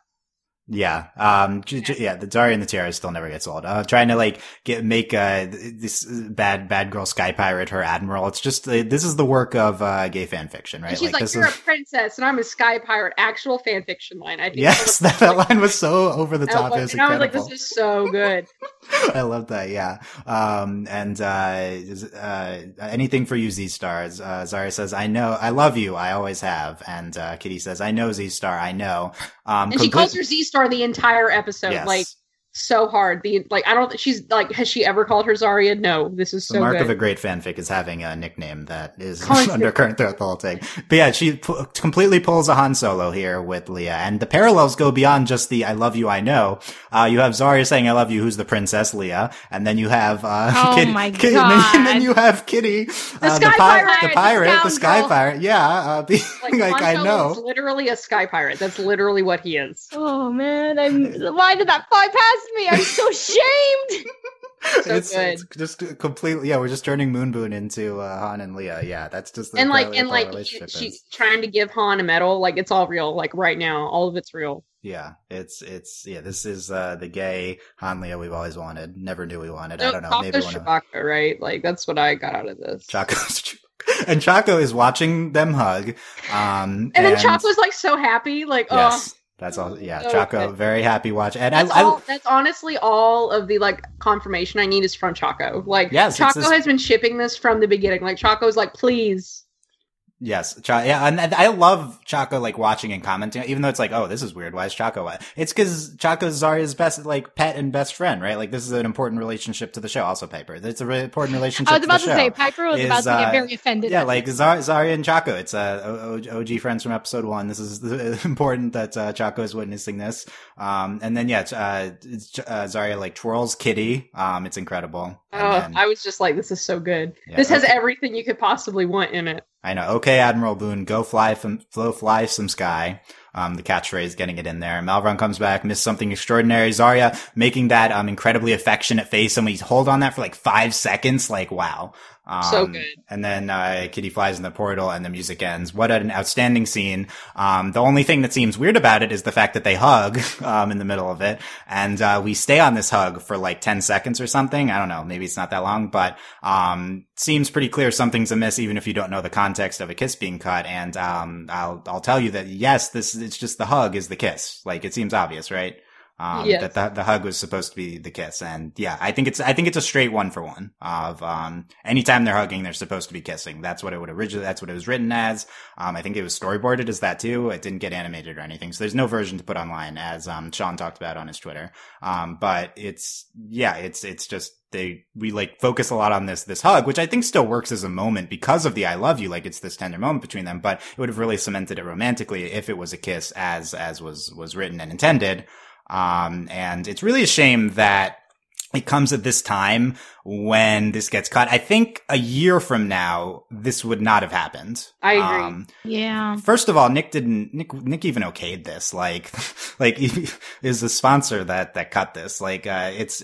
[SPEAKER 1] Yeah. The Zarya and the tiara still never gets old. Trying to like make this bad girl sky pirate her admiral. It's just, this is the work of, gay fan fiction, right?
[SPEAKER 2] And she's like, you're a princess and I'm a sky pirate. Actual fan fiction line.
[SPEAKER 1] Yes, that line was so over the top. It was incredible.
[SPEAKER 2] I was like, this is so good.
[SPEAKER 1] I love that. Yeah. Anything for you, Z-Stars. Zarya says, I know, I love you. I always have. And, Kitty says, I know, Z-Star. I know.
[SPEAKER 2] And she calls her Z-Star the entire episode. Yes. Like, so hard. She's like, has she ever called her Zarya? No, this is so good. The
[SPEAKER 1] mark of a great fanfic is having a nickname that is undercurrent throughout the whole thing. But yeah, she completely pulls a Han Solo here with Leah, and the parallels go beyond just the I love you, I know. You have Zarya saying I love you, who's the princess, Leah, and then you have, Kitty,
[SPEAKER 3] my God.
[SPEAKER 1] And then you have Kitty, the sky pirate. Yeah, being like
[SPEAKER 2] Han
[SPEAKER 1] I know.
[SPEAKER 2] Is literally a sky pirate. That's literally what he is.
[SPEAKER 3] Oh man, why did that fly past me? I'm so shamed.
[SPEAKER 1] It's just completely, we're just turning Moon Boon into Han and Leah. Yeah, that's just
[SPEAKER 2] she's trying to give Han a medal. Like, it's all real. Like, right now, all of it's real.
[SPEAKER 1] Yeah, this is the gay Han Leah we've always wanted. Never knew we wanted. I don't know. Maybe
[SPEAKER 2] Chewbacca, right? Like, that's what I got out of this.
[SPEAKER 1] And Chaco is watching them hug. And
[SPEAKER 2] then Chaco's like so happy. Like, yes.
[SPEAKER 1] That's all. Yeah, so Chaco, very happy watch. And
[SPEAKER 2] that's honestly all of the like confirmation I need is from Chaco. Like, yes, Chaco has been shipping this from the beginning. Like, Chaco's like, please.
[SPEAKER 1] Yes, and I love Chaco like watching and commenting, even though it's like, oh, this is weird. Why is Chaco? It's because Chaco's Zarya's best like pet and best friend, right? Like, this is an important relationship to the show. Also, Piper, it's a really important relationship.
[SPEAKER 3] I was about to say Piper was about to get very offended.
[SPEAKER 1] Yeah, like Zarya and Chaco. It's OG friends from episode 1. This is important that Chaco is witnessing this. And then Zarya like twirls Kitty. It's incredible.
[SPEAKER 2] I was just like, this is so good. Yeah, this has everything you could possibly want in it.
[SPEAKER 1] I know. Okay, Admiral Boone, go fly some sky. the catchphrase, getting it in there. Malvern comes back, missed something extraordinary. Zarya making that, incredibly affectionate face, and we hold on that for like 5 seconds, like, wow.
[SPEAKER 2] So good.
[SPEAKER 1] And then, Kitty flies in the portal and the music ends. What an outstanding scene. The only thing that seems weird about it is the fact that they hug, in the middle of it. And, we stay on this hug for like 10 seconds or something. I don't know. Maybe it's not that long, but, seems pretty clear something's amiss, even if you don't know the context of a kiss being cut. And, I'll tell you that yes, it's just the hug is the kiss. Like, it seems obvious, right?
[SPEAKER 2] Yes.
[SPEAKER 1] That the hug was supposed to be the kiss. And yeah, I think it's a straight 1-for-1 of, anytime they're hugging, they're supposed to be kissing. That's what it was written as. I think it was storyboarded as that too. It didn't get animated or anything. So there's no version to put online, as, Sean talked about on his Twitter. But it's just, we like focus a lot on this hug, which I think still works as a moment because of the I love you. Like, it's this tender moment between them, but it would have really cemented it romantically if it was a kiss as was written and intended. And it's really a shame that it comes at this time when this gets cut. I think a year from now, this would not have happened.
[SPEAKER 2] I agree.
[SPEAKER 3] Yeah.
[SPEAKER 1] First of all, Nick even okayed this. Like he is the sponsor that cut this. Like, it's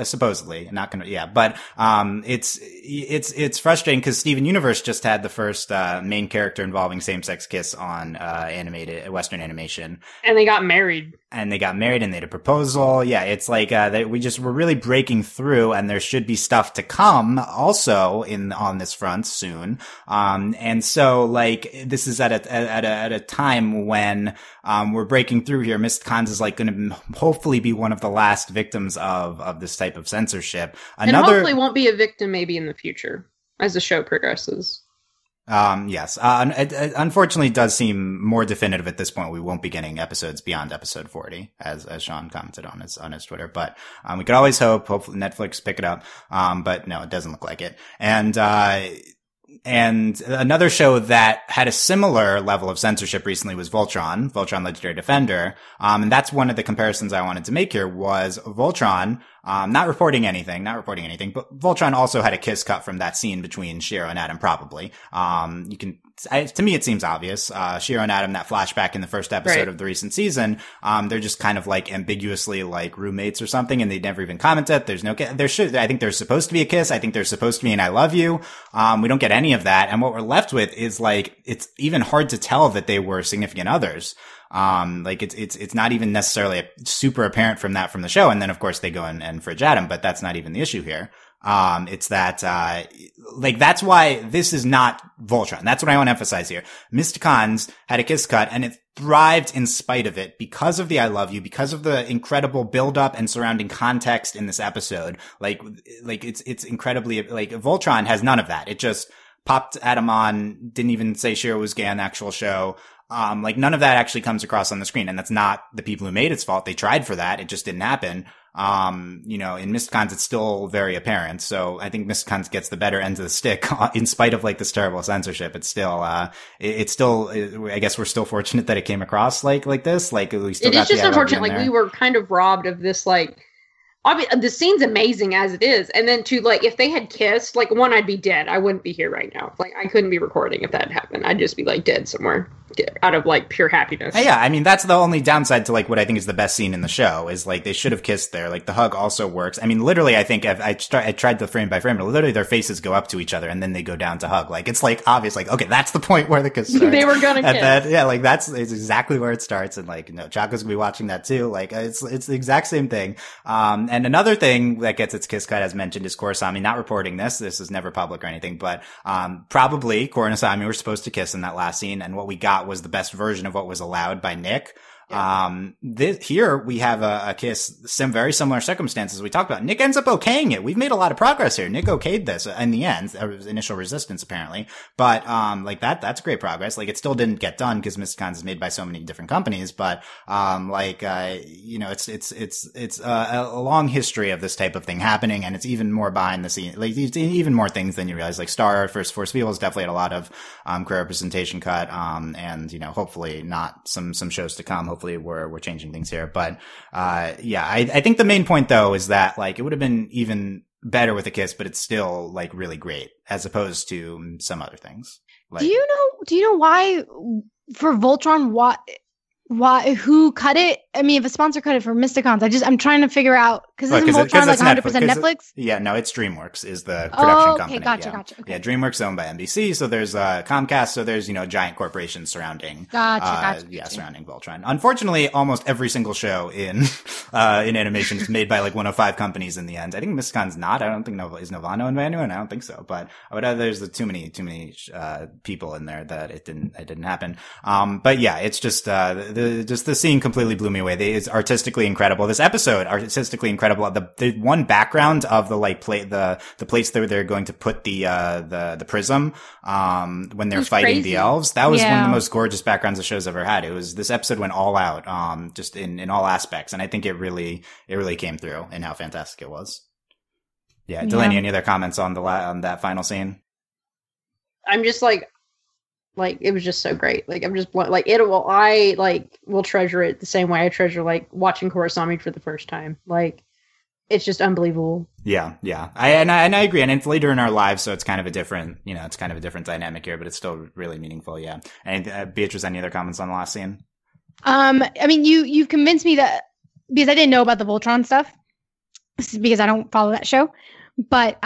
[SPEAKER 1] supposedly not gonna, yeah, but, it's frustrating because Steven Universe just had the first, main character involving same-sex kiss on, animated Western animation.
[SPEAKER 2] And they got married.
[SPEAKER 1] And they had a proposal. Yeah, it's like, we're really breaking through, and there should be stuff to come also on this front soon. And so like, this is at a time when, we're breaking through here. Mysticons is like going to hopefully be one of the last victims of this type of censorship.
[SPEAKER 2] And hopefully won't be a victim maybe in the future as the show progresses.
[SPEAKER 1] Yes. Unfortunately, it does seem more definitive at this point. We won't be getting episodes beyond episode 40, as Sean commented on his Twitter. But, we could always hope. Hopefully Netflix pick it up. But no, it doesn't look like it. And another show that had a similar level of censorship recently was Voltron Legendary Defender. And that's one of the comparisons I wanted to make here was Voltron, not reporting anything, but Voltron also had a kiss cut from that scene between Shiro and Adam, probably. To me, it seems obvious. Shiro and Adam, that flashback in the first episode of the recent season, they're just kind of like ambiguously like roommates or something, and they never even commented. I think there's supposed to be a kiss. I think there's supposed to be an I love you. We don't get any of that. And what we're left with is like, it's even hard to tell that they were significant others. Like it's not even necessarily super apparent from the show. And then of course they go and fridge Adam, but that's not even the issue here. It's that, that's why this is not Voltron. That's what I want to emphasize here. Mysticons had a kiss cut, and it thrived in spite of it because of the I love you, because of the incredible build up and surrounding context in this episode. It's incredibly, Voltron has none of that. It just popped Adam on, didn't even say Shiro was gay on the actual show. None of that actually comes across on the screen, and that's not the people who made its fault. They tried for that. It just didn't happen. In Mysticons, it's still very apparent. So I think Mysticons gets the better end of the stick in spite of like this terrible censorship. It's still, I guess we're still fortunate that it came across like this. Like, we still got the I love you in there. It is just unfortunate.
[SPEAKER 2] Like, we were kind of robbed of this, like, the scene's amazing as it is, and then if they had kissed, like, one, I'd be dead. I wouldn't be here right now. Like, I couldn't be recording if that had happened. I'd just be like dead somewhere out of like pure happiness.
[SPEAKER 1] Yeah, I mean, that's the only downside to like what I think is the best scene in the show is like they should have kissed there. Like, the hug also works. I mean, literally, I think I tried the frame by frame, but literally their faces go up to each other and then they go down to hug. Like, it's like obvious. Like, okay, that's the point where the kiss starts.
[SPEAKER 2] They were gonna kiss.
[SPEAKER 1] It's exactly where it starts. And like, no, Chaco's gonna be watching that too. Like, it's the exact same thing. And another thing that gets its kiss cut, as mentioned, is Korosami not reporting this. This is never public or anything, but probably Korosami were supposed to kiss in that last scene, and what we got was the best version of what was allowed by Nick. Yeah. Here we have a kiss, some very similar circumstances we talked about. Nick ends up okaying it. We've made a lot of progress here. Nick okayed this in the end. There was initial resistance apparently, but that's great progress. Like, it still didn't get done because Mysticons is made by so many different companies, but it's a long history of this type of thing happening, and it's even more behind the scenes. Like, even more things than you realize. Like, Star First Force Feebles definitely had a lot of queer representation cut, and hopefully not some shows to come. Hopefully we're changing things here. But, I think the main point though is that like, it would have been even better with a kiss, but it's still like really great as opposed to some other things. Like,
[SPEAKER 3] do you know why for Voltron, why? Who cut it? I mean, if a sponsor cut it for Mysticons, I'm trying to figure out because isn't Voltron like 100% Netflix?
[SPEAKER 1] Yeah, no, it's DreamWorks is the production company.
[SPEAKER 3] Gotcha.
[SPEAKER 1] Yeah, DreamWorks owned by NBC, so there's Comcast, so there's giant corporations surrounding.
[SPEAKER 3] Gotcha.
[SPEAKER 1] Surrounding Voltron. Unfortunately, almost every single show in animation is made by like one of 5 companies in the end. I think Mysticons not. I don't think is Novano owned by anyone. I don't think so, but there's too many people in there that it didn't happen. But yeah, it's just the scene completely blew me away. It's artistically incredible. This episode, artistically incredible. The one background of the place that they're going to put the prism, when they're fighting
[SPEAKER 2] crazy.
[SPEAKER 1] The elves. That was one of the most gorgeous backgrounds the show's ever had. This episode went all out, just in all aspects. And I think it really came through in how fantastic it was. Yeah. Delaney, any other comments on that final scene?
[SPEAKER 2] I'm just like it was just so great. Like I'm just like I will treasure it the same way I treasure like watching Kurosami for the first time. Like it's just unbelievable.
[SPEAKER 1] Yeah. I agree. And it's later in our lives, so it's kind of a different, dynamic here, but it's still really meaningful. Yeah. And Beatrice, any other comments on the last scene?
[SPEAKER 3] I mean, you've convinced me that because I didn't know about the Voltron stuff, because I don't follow that show, but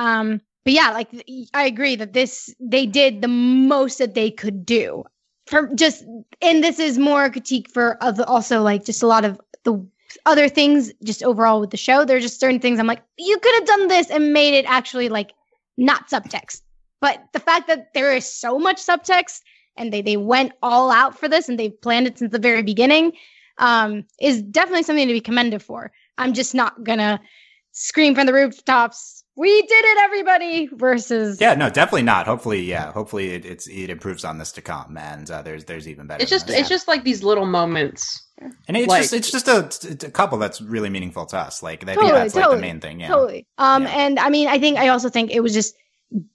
[SPEAKER 3] yeah, like I agree that they did the most that they could do and this is more a critique for also like just a lot of the other things just overall with the show. There's just certain things I'm like, you could have done this and made it actually like not subtext. But the fact that there is so much subtext and they went all out for this and they planned it since the very beginning is definitely something to be commended for. I'm just not gonna scream from the rooftops, we did it, everybody, versus...
[SPEAKER 1] Yeah, no, definitely not. Hopefully it improves on this to come, and there's even better.
[SPEAKER 2] It's just like these little moments.
[SPEAKER 1] And it's just a couple that's really meaningful to us. Like, I think that's like the main thing, yeah.
[SPEAKER 3] Totally. And I mean, I also think it was just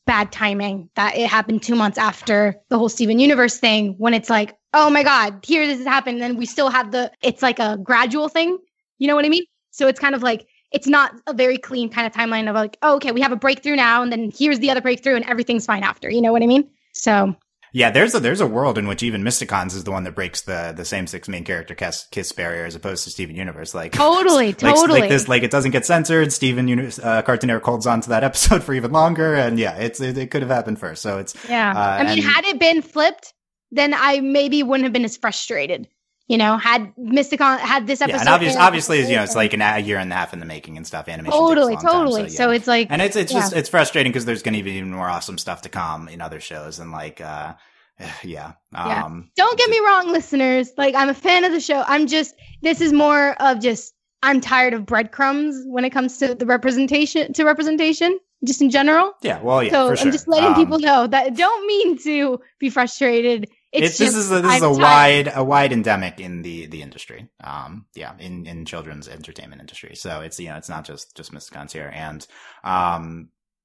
[SPEAKER 3] bad timing that it happened 2 months after the whole Steven Universe thing, when it's like, oh my God, here this has happened, and then we still have it's like a gradual thing. You know what I mean? So it's kind of like, it's not a very clean kind of timeline of like, oh, okay, we have a breakthrough now, and then here's the other breakthrough, and everything's fine after. You know what I mean? So
[SPEAKER 1] yeah, there's a world in which even Mysticons is the one that breaks the same-sex main character kiss barrier as opposed to Steven Universe. Like
[SPEAKER 3] totally.
[SPEAKER 1] Like this, like it doesn't get censored. Steven Cartoon Network holds on to that episode for even longer, and yeah, it could have happened first. So it's
[SPEAKER 3] I mean, had it been flipped, then I maybe wouldn't have been as frustrated. Had Mysticon had this episode,
[SPEAKER 1] and obviously, it's like a year and a half in the making and stuff. Animation
[SPEAKER 3] totally.
[SPEAKER 1] Time,
[SPEAKER 3] so it's like,
[SPEAKER 1] and it's just it's frustrating because there's going to be even more awesome stuff to come in other shows, and like,
[SPEAKER 3] Don't get me wrong, listeners. Like, I'm a fan of the show. This is more of just I'm tired of breadcrumbs when it comes to the representation, just in general.
[SPEAKER 1] Yeah, well, yeah.
[SPEAKER 3] So
[SPEAKER 1] for sure.
[SPEAKER 3] I'm just letting people know that don't mean to be frustrated. This is
[SPEAKER 1] a wide endemic in the industry. In children's entertainment industry. So it's not just Mysticons here. And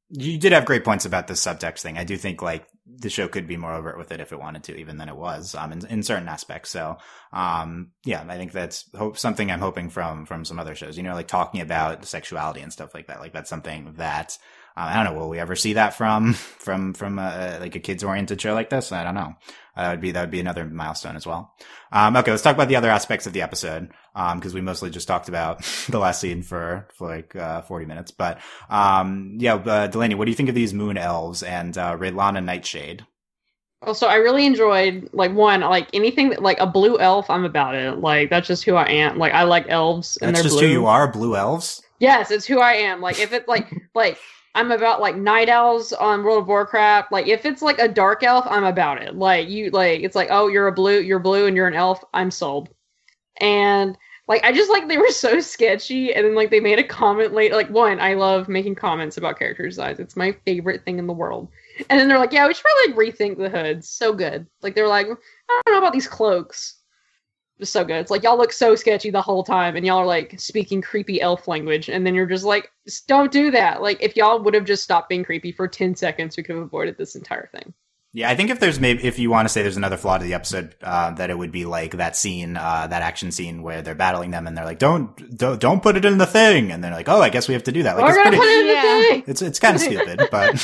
[SPEAKER 1] you did have great points about the subtext thing. I do think like the show could be more overt with it if it wanted to, even than it was in certain aspects. So I think that's something I'm hoping from some other shows. Like talking about sexuality and stuff like that. Like that's something that I don't know. Will we ever see that from like a kids oriented show like this? I don't know. That would be another milestone as well. Okay, let's talk about the other aspects of the episode. Cause we mostly just talked about the last scene for like, 40 minutes. But, Delaney, what do you think of these Moon Elves and, Raylana Nightshade?
[SPEAKER 2] Oh, so I really enjoyed, like, anything that, like, a blue elf, I'm about it. Like, that's just who I am. Like, I like elves and they're blue. That's just who
[SPEAKER 1] you are, blue elves?
[SPEAKER 2] Yes, it's who I am. Like, if it's, like, I'm about, like, night elves on World of Warcraft. Like, if it's, like, a dark elf, I'm about it. Like, it's like, oh, you're blue and you're an elf, I'm sold. And, like, I just, like, they were so sketchy, and then, like, they made a comment late. Like, one, I love making comments about character designs. It's my favorite thing in the world. And then they're like, yeah, we should probably, like, rethink the hoods. So good. Like, they're like, I don't know about these cloaks. Just so good. It's like, y'all look so sketchy the whole time, and y'all are, like, speaking creepy elf language, and then you're just like, don't do that. Like, if y'all would have just stopped being creepy for 10 seconds, we could have avoided this entire thing.
[SPEAKER 1] Yeah, I think if you want to say there's another flaw to the episode, that it would be like that scene, that action scene where they're battling them and they're like, don't put it in the thing. And they're like, oh, I guess we have to do that. Like,
[SPEAKER 2] We're gonna put it in the thing.
[SPEAKER 1] It's kind of stupid, but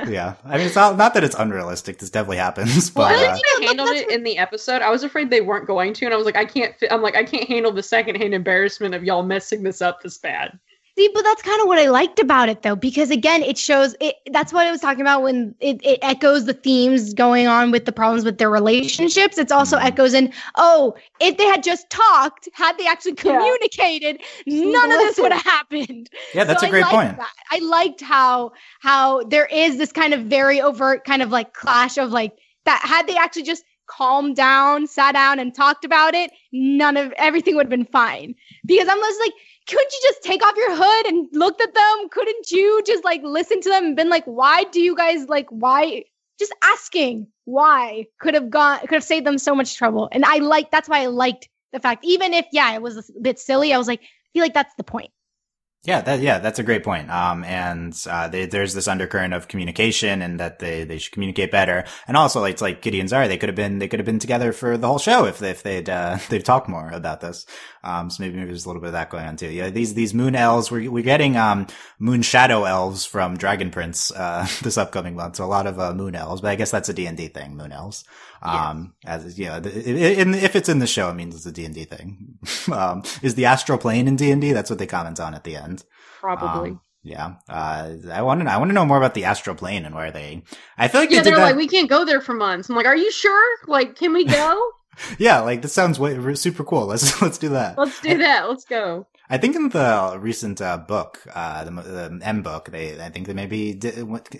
[SPEAKER 1] yeah. I mean, it's not that it's unrealistic. This definitely happens, but.
[SPEAKER 2] Well, I think they handled it in the episode. I was afraid they weren't going to, and I was like, I can't handle the secondhand embarrassment of y'all messing this up this bad.
[SPEAKER 3] See, but that's kind of what I liked about it, though, because again, it shows it. That's what I was talking about when it echoes the themes going on with the problems with their relationships. It's also echoes in, if they had just talked, had they actually communicated, none of this would have happened.
[SPEAKER 1] Yeah, that's a great point.
[SPEAKER 3] That. I liked how there is this kind of very overt kind of like clash of like that. Had they actually just calmed down, sat down, and talked about it, everything would have been fine. Because I'm just like, couldn't you just take off your hood and looked at them? Couldn't you just like listen to them and been like, why do you guys why? Just asking why could have saved them so much trouble. And that's why I liked the fact, even if, it was a bit silly, I was like, I feel like that's the point.
[SPEAKER 1] Yeah, that's a great point. There's this undercurrent of communication and that they should communicate better. And also, it's like Kitty and Zari, they could have been together for the whole show if they'd talked more about this. So maybe there's a little bit of that going on too. Yeah, these Moon Elves, we're getting, Moon Shadow Elves from Dragon Prince, this upcoming month. So a lot of, Moon Elves, but I guess that's a D&D thing, Moon Elves. If it's in the show, it means it's a D&D thing. Is the Astral Plane in D&D? That's what they comment on at the end.
[SPEAKER 2] Probably.
[SPEAKER 1] I want to know more about the Astral Plane and where I feel like
[SPEAKER 2] they're like, we can't go there for months. I'm like, are you sure? Like, can we go?
[SPEAKER 1] Yeah, like this sounds super cool. Let's do that.
[SPEAKER 2] Let's do that. Let's go.
[SPEAKER 1] I think in the recent book, the M book, I think they maybe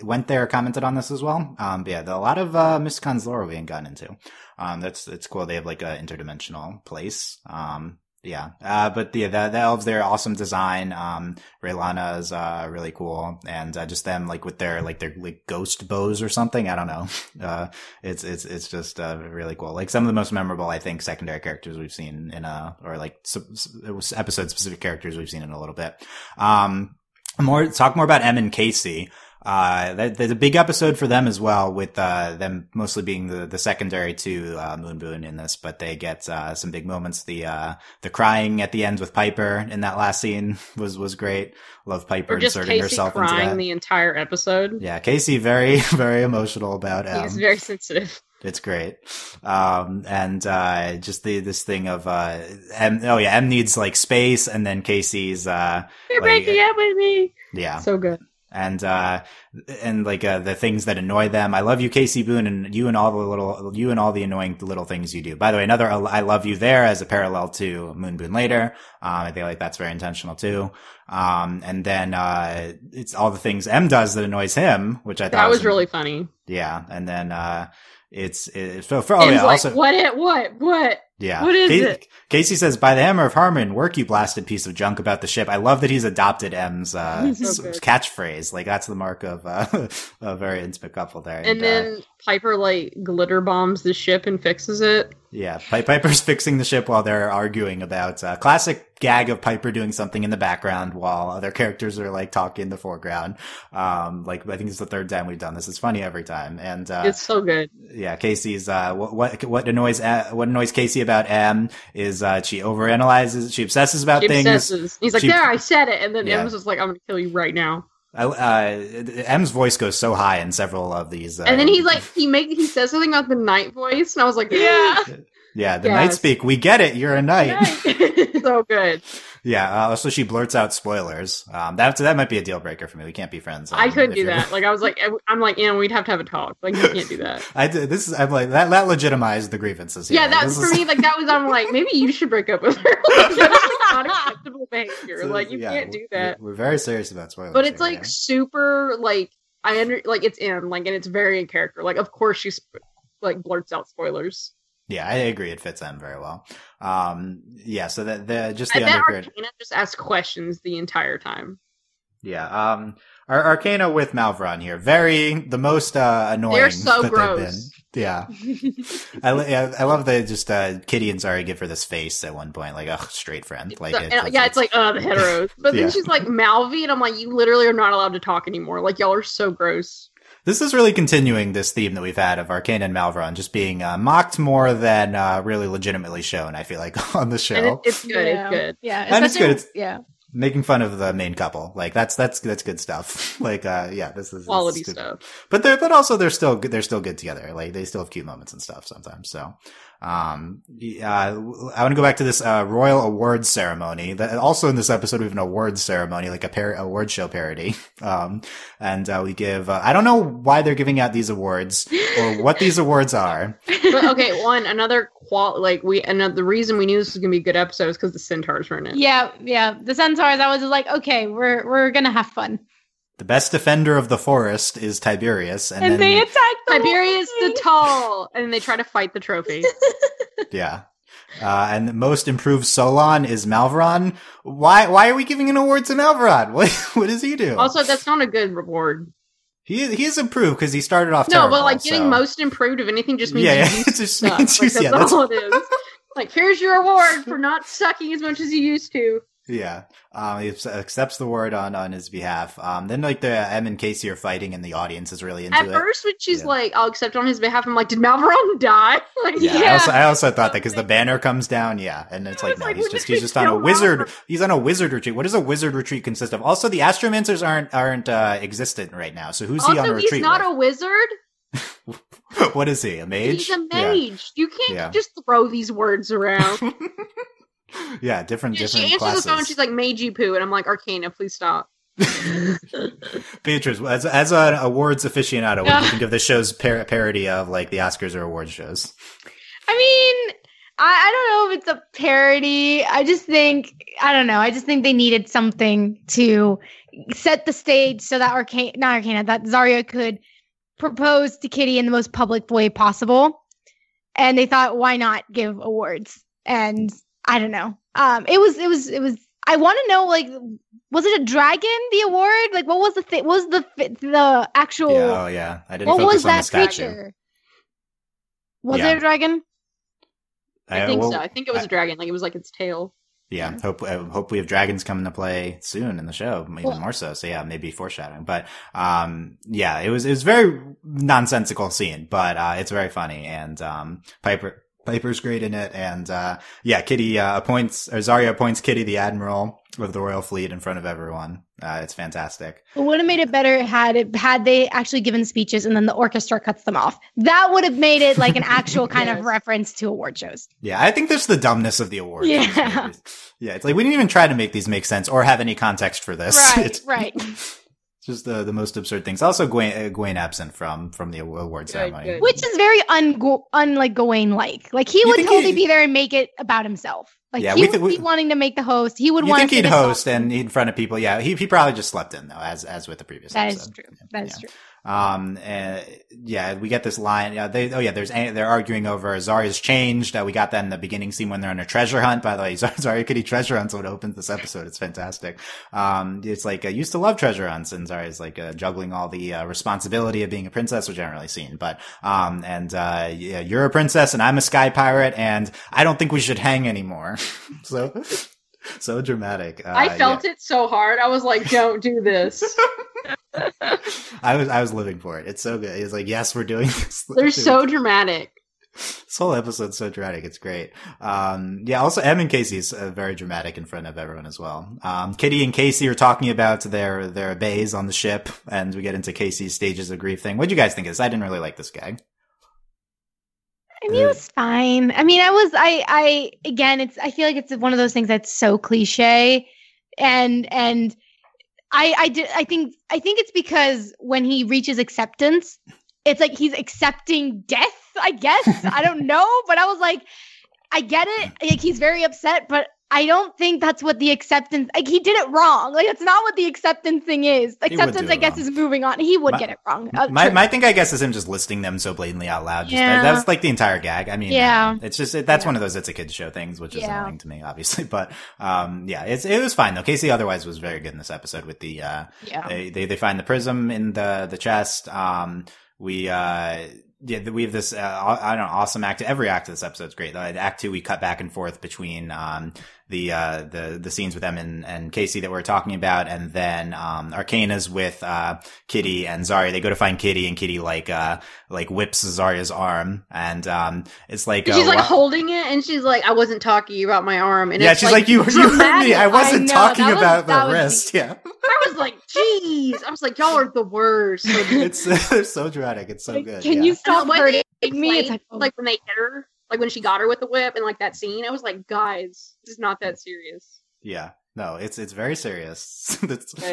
[SPEAKER 1] went there, commented on this as well. A lot of Mysticons lore we ain't gotten into. It's cool. They have like a interdimensional place. But the elves, they're awesome design. Raylana is really cool, and just them like with their ghost bows or something. I don't know. It's just really cool. Like some of the most memorable, I think, secondary characters we've seen episode specific characters we've seen in a little bit. Talk more about Em and Casey. There's a big episode for them as well, with them mostly being the secondary to Moonboon in this, but they get some big moments. The crying at the end with Piper in that last scene was great. Love Piper inserting herself into that.
[SPEAKER 2] Crying the entire episode.
[SPEAKER 1] Yeah, Casey very very emotional about Em.
[SPEAKER 2] He's very sensitive.
[SPEAKER 1] It's great. Just this thing of Em needs like space, and then Casey's
[SPEAKER 2] you're breaking up with me.
[SPEAKER 1] Yeah.
[SPEAKER 2] So good.
[SPEAKER 1] And the things that annoy them. I love you, Casey Boone, and you and all the annoying little things you do. By the way, another I love you there as a parallel to Moonboon later. I think that's very intentional too. And then, it's all the things M does that annoys him, which I thought
[SPEAKER 2] was really funny.
[SPEAKER 1] Yeah. And then,
[SPEAKER 2] also, what?
[SPEAKER 1] Yeah.
[SPEAKER 2] What is it?
[SPEAKER 1] Casey says, by the hammer of Harmon, work, you blasted piece of junk about the ship. I love that he's adopted M's catchphrase. Like, that's the mark of a very intimate couple there.
[SPEAKER 2] And then Piper, glitter bombs the ship and fixes it.
[SPEAKER 1] Yeah, Piper's fixing the ship while they're arguing about classic gag of Piper doing something in the background while other characters are talking in the foreground. I think it's the third time we've done this. It's funny every time, and
[SPEAKER 2] it's so good.
[SPEAKER 1] Yeah, Casey's what annoys Casey about M is she overanalyzes, she obsesses about things.
[SPEAKER 2] He's like, there, I said it, and then M's just like, I'm gonna kill you right now.
[SPEAKER 1] M's voice goes so high in several of these,
[SPEAKER 2] and then he says something about the night voice, and I was like,
[SPEAKER 1] yeah, the night speak. We get it. You're a knight.
[SPEAKER 2] So good.
[SPEAKER 1] Yeah. Also, she blurts out spoilers. That might be a deal breaker for me. We can't be friends.
[SPEAKER 2] I couldn't do that. I was like, we'd have to have a talk. You can't do that.
[SPEAKER 1] That legitimized the grievances here.
[SPEAKER 2] Yeah, I'm like, maybe you should break up with her. That's not acceptable behavior. You can't do that.
[SPEAKER 1] We're very serious about spoilers.
[SPEAKER 2] But it's super it's M, and it's very in character. Of course she blurts out spoilers.
[SPEAKER 1] Yeah, I agree. It fits them very well. So that the
[SPEAKER 2] undercurrent. Arcana just asks questions the entire time.
[SPEAKER 1] Yeah. Our Arcana with Malvron here, the most annoying.
[SPEAKER 2] They're so gross.
[SPEAKER 1] Yeah. I love that just Kitty and Zari give her this face at one point, straight friend.
[SPEAKER 2] The heteros. But then she's like Malvi, and I'm like, you literally are not allowed to talk anymore. Y'all are so gross.
[SPEAKER 1] This is really continuing this theme that we've had of Arcane and Malveron just being mocked more than really legitimately shown, I feel like, on the show.
[SPEAKER 2] And it's good.
[SPEAKER 3] Yeah.
[SPEAKER 2] It's good.
[SPEAKER 3] Yeah.
[SPEAKER 1] And it's good.
[SPEAKER 3] Yeah.
[SPEAKER 1] Making fun of the main couple. Like, that's good stuff. Like, this is
[SPEAKER 2] Quality
[SPEAKER 1] good
[SPEAKER 2] stuff.
[SPEAKER 1] But also they're still good together. Like, they still have cute moments and stuff sometimes. So, I want to go back to this, royal awards ceremony. That also in this episode, we have an awards ceremony, like award show parody. We give, I don't know why they're giving out these awards or what these awards are.
[SPEAKER 2] But okay, the reason we knew this was going to be a good episode is because the centaurs were in it.
[SPEAKER 3] Yeah. The centaurs, I was just like, okay, we're going to have fun.
[SPEAKER 1] The best defender of the forest is Tiberius. And then
[SPEAKER 3] they attack
[SPEAKER 2] Tiberius the Tall, and they try to fight the trophy.
[SPEAKER 1] Yeah. And the most improved Solon is Malveron. Why are we giving an award to Malveron? What does he do?
[SPEAKER 2] Also, that's not a good reward.
[SPEAKER 1] He is improved because he started off
[SPEAKER 2] No,
[SPEAKER 1] terrible,
[SPEAKER 2] but like getting most improved, if anything, just means
[SPEAKER 1] it just means
[SPEAKER 2] that's all it is. Like, here's your award for not sucking as much as you used to.
[SPEAKER 1] Yeah. He accepts the award on his behalf. Then like the Em and Casey are fighting and the audience is really into it.
[SPEAKER 2] At first, when she's like, I'll accept on his behalf, I'm like, did Malveron die? Like,
[SPEAKER 1] yeah. I also thought that because the banner comes down. Yeah. And it's like, no, he's just on a wizard. He's on a wizard retreat. What does a wizard retreat consist of? Also, the astromancers aren't existent right now. So who's he on a retreat
[SPEAKER 2] he's not
[SPEAKER 1] with?
[SPEAKER 2] A wizard.
[SPEAKER 1] What is he? A mage?
[SPEAKER 2] He's a mage. Yeah. You can't just throw these words around.
[SPEAKER 1] Yeah, different
[SPEAKER 2] she answers
[SPEAKER 1] classes.
[SPEAKER 2] the phone. She's like, "Magey poo," and I'm like, "Arcana, please stop."
[SPEAKER 1] Beatrice, as an awards aficionado, what do you think of the show's parody of like the Oscars or awards shows?
[SPEAKER 3] I mean, I don't know if it's a parody. I just think they needed something to set the stage so that that Zarya could propose to Kitty in the most public way possible. And they thought, why not give awards? And I don't know. It was. I want to know, like, was it a dragon? The award? Like, what was the thing? What was the actual?
[SPEAKER 1] Yeah, yeah. I didn't.
[SPEAKER 3] What
[SPEAKER 1] focus
[SPEAKER 3] was
[SPEAKER 1] on
[SPEAKER 3] that
[SPEAKER 1] the statue.
[SPEAKER 3] creature? Was it a dragon?
[SPEAKER 2] I think so. I think it was a dragon. Like, it was like its tail.
[SPEAKER 1] Yeah, hope we have dragons come into play soon in the show, even more so. So yeah, maybe foreshadowing. But it was very nonsensical scene, but it's very funny, and Piper's great in it, and Zarya appoints Kitty the admiral of the royal fleet in front of everyone. It's fantastic.
[SPEAKER 3] It would have made it better had they actually given speeches and then the orchestra cuts them off. That would have made it like an actual kind of reference to award shows.
[SPEAKER 1] Yeah, I think there's the dumbness of the award.
[SPEAKER 3] Yeah.
[SPEAKER 1] Yeah, it's like we didn't even try to make these make sense or have any context for this.
[SPEAKER 3] Right.
[SPEAKER 1] It's just the most absurd things. Also, Gawain absent from the award ceremony,
[SPEAKER 2] good.
[SPEAKER 3] Which is very unlike Gawain-like. Like, he would totally be there and make it about himself. Like, he would be wanting to make the host. He would want to.
[SPEAKER 1] He'd host and in front of people. Yeah, he probably just slept in though, as with the previous episode.
[SPEAKER 3] That is true.
[SPEAKER 1] We get this line. They're arguing over Zarya's changed. We got that in the beginning scene when they're on a treasure hunt. By the way, Zarya Kitty treasure hunt's what opens this episode. It's fantastic. It's like, I used to love treasure hunts, and Zarya's like, juggling all the, responsibility of being a princess, which I haven't really seen, but, you're a princess and I'm a sky pirate, and I don't think we should hang anymore. So dramatic.
[SPEAKER 2] I felt it so hard. I was like, don't do this.
[SPEAKER 1] I was living for it. It's so good. It's like, yes, we're doing this.
[SPEAKER 2] They're so dramatic.
[SPEAKER 1] This whole episode's so dramatic. It's great. Also Em and Casey's very dramatic in front of everyone as well. Kitty and Casey are talking about their bays on the ship, and we get into Casey's stages of grief thing. What do you guys think of this? I didn't really like this gag.
[SPEAKER 3] I mean, it was fine. I mean, I feel like it's one of those things that's so cliche, and I think it's because when he reaches acceptance, it's like he's accepting death, I guess. I don't know, but I was like, I get it. Like, he's very upset, but I don't think that's what the acceptance, like, he did it wrong. Like, it's not what the acceptance thing is. Acceptance, I guess, is moving on. He would get it wrong.
[SPEAKER 1] My thing, I guess, is him just listing them so blatantly out loud. That's like the entire gag. I mean, it's just, that's one of those, it's a kid's show things, which is annoying to me, obviously. But, it was fine though. Casey otherwise was very good in this episode with the, they find the prism in the chest. We have this, awesome act. Every act of this episode is great. Act 2, we cut back and forth between, the scenes with them and Casey that we're talking about. And then, Arcana's with, Kitty and Zarya. They go to find Kitty, and Kitty like whips Zarya's arm. And, it's like,
[SPEAKER 2] she's like holding it, and she's like, I wasn't talking about my arm. And
[SPEAKER 1] yeah,
[SPEAKER 2] it's
[SPEAKER 1] she's like, you heard me. I wasn't talking about the wrist. Yeah.
[SPEAKER 2] I was like, geez. I was like, y'all are the worst.
[SPEAKER 1] It's so dramatic. It's so good.
[SPEAKER 3] Can you stop hurting me? It's
[SPEAKER 2] like when they hit her, like when she got her with the whip, and like that scene, I was like, guys, this is not that serious.
[SPEAKER 1] Yeah. No, it's very serious.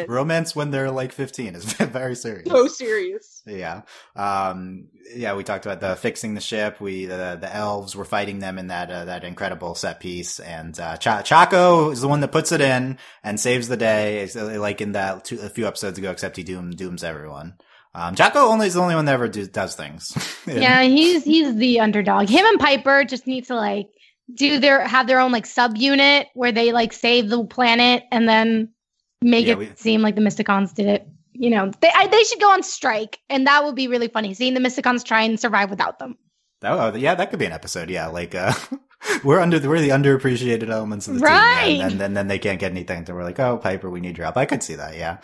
[SPEAKER 1] Romance when they're like 15 is very serious.
[SPEAKER 2] So serious.
[SPEAKER 1] Yeah. Yeah, we talked about the fixing the ship. The elves were fighting them in that incredible set piece. And, Chaco is the one that puts it in and saves the day. It's like in that a few episodes ago, except he dooms everyone. Chaco is the only one that ever does things.
[SPEAKER 3] Yeah, he's the underdog. Him and Piper just need to like have their own like subunit where they like save the planet and then make it seem like the Mysticons did it. You know, they should go on strike, and that would be really funny, seeing the Mysticons try and survive without them.
[SPEAKER 1] Yeah, that could be an episode. Yeah, like we're the underappreciated elements of the team, and then they can't get anything. So we're like, oh, Piper, we need your help. I could see that. Yeah,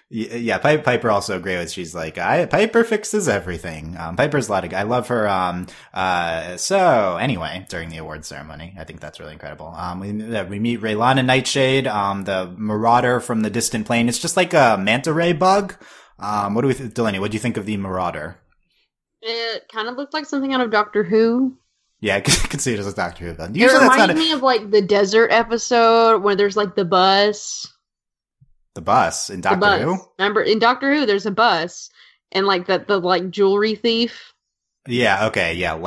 [SPEAKER 1] yeah. Piper also great with. She's like, Piper fixes everything. Piper's a lot of. I love her. So anyway, during the awards ceremony, I think that's really incredible. We meet Raylan and Nightshade. The Marauder from the distant plane. It's just like a manta ray bug. What do we, Delaney? What do you think of the Marauder?
[SPEAKER 2] It kind of looked like something out of Doctor Who.
[SPEAKER 1] Yeah, I could see it as a Doctor Who then.
[SPEAKER 2] It reminded me of like the desert episode where there's like the bus.
[SPEAKER 1] The bus in Doctor Who?
[SPEAKER 2] Remember, in Doctor Who, there's a bus and like the like jewelry thief.
[SPEAKER 1] Yeah. Okay. Yeah.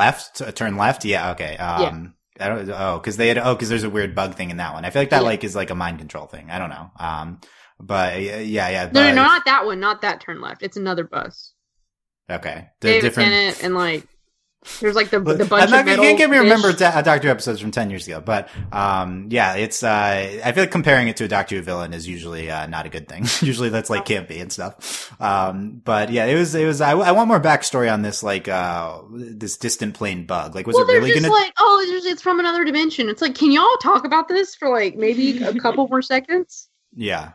[SPEAKER 1] Turn left. Yeah. Okay.
[SPEAKER 2] Yeah.
[SPEAKER 1] I don't. Because there's a weird bug thing in that one. I feel like that like is like a mind control thing. I don't know. But yeah.
[SPEAKER 2] No, not that one. Not that turn left. It's another bus.
[SPEAKER 1] Okay.
[SPEAKER 2] Different. Tennant and like. There's like the bunch of metal.
[SPEAKER 1] You can't get me remember Doctor Who episodes from 10 years ago, but yeah, it's I feel like comparing it to a Doctor Who villain is usually not a good thing. Usually that's like campy and stuff. But yeah, it was. I want more backstory on this like this distant plane bug. Like, was it really gonna?
[SPEAKER 2] Like, it's from another dimension. It's like, can y'all talk about this for like maybe a couple more seconds?
[SPEAKER 1] Yeah,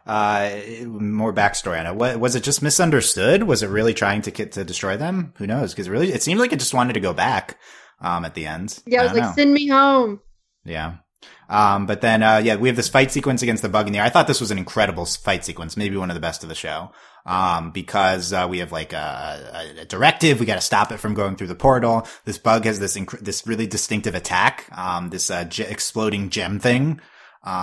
[SPEAKER 1] more backstory on it. Was it just misunderstood? Was it really trying to destroy them? Who knows? Because really, it seemed like it just wanted to go back at the end.
[SPEAKER 2] Yeah, it was like, send me home.
[SPEAKER 1] Yeah. But then, we have this fight sequence against the bug in the air. I thought this was an incredible fight sequence, maybe one of the best of the show. Because, we have like a directive. We got to stop it from going through the portal. This bug has this really distinctive attack, this exploding gem thing.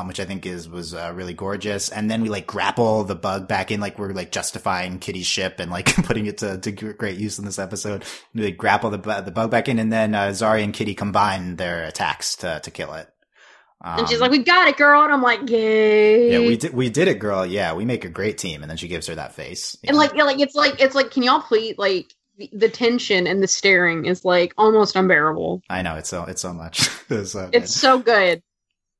[SPEAKER 1] Which I think was really gorgeous. And then we like grapple the bug back in, like we're like justifying Kitty's ship and like putting it to great use in this episode. We like, grapple the bug back in, and then Zarya and Kitty combine their attacks to kill it.
[SPEAKER 2] And she's like, "We got it, girl," and I'm like, "Yay!"
[SPEAKER 1] Yeah, we did it, girl. Yeah, we make a great team. And then she gives her that face.
[SPEAKER 2] And like it's like, can y'all please like. The tension and the staring is like almost unbearable.
[SPEAKER 1] I know it's so much.
[SPEAKER 2] It's so good.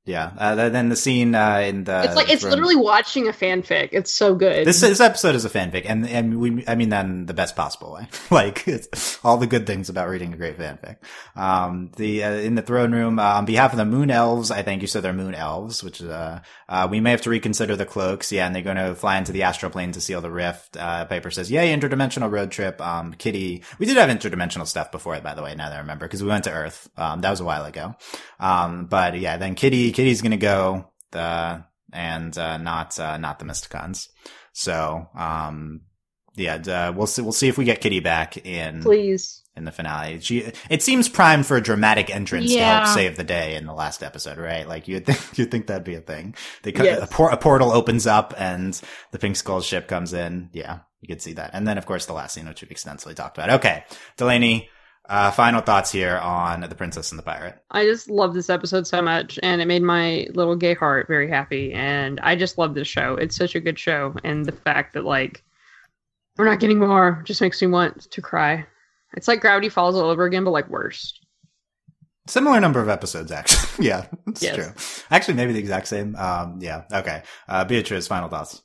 [SPEAKER 1] Yeah. Then the scene in the
[SPEAKER 2] it's literally watching a fanfic. It's so good.
[SPEAKER 1] This episode is a fanfic, and I mean that in the best possible way. Like, it's all the good things about reading a great fanfic. In the throne room, on behalf of the Moon Elves, I think you said they're Moon Elves, which is we may have to reconsider the cloaks. Yeah, and they're going to fly into the Astral Plane to seal the rift. Piper says, "Yay, interdimensional road trip." Kitty, we did have interdimensional stuff before, by the way. Now that I remember, because we went to Earth. That was a while ago. But yeah, then Kitty's gonna go not the Mysticons. So, we'll see if we get Kitty back in the finale. It seems primed for a dramatic entrance to help save the day in the last episode, right? Like you'd think that'd be a thing. A portal opens up and the Pink Skull ship comes in. Yeah, you could see that. And then of course the last scene, which we've extensively talked about. Okay, Delaney. Final thoughts here on The Princess and the Pirate.
[SPEAKER 2] I just love this episode so much, and it made my little gay heart very happy, and I just love this show. It's such a good show, and the fact that, like, we're not getting more just makes me want to cry. It's like Gravity Falls all over again, but, like, worse.
[SPEAKER 1] Similar number of episodes, actually. Yeah, it's true. Actually, maybe the exact same. Yeah, okay. Beatrice, final thoughts.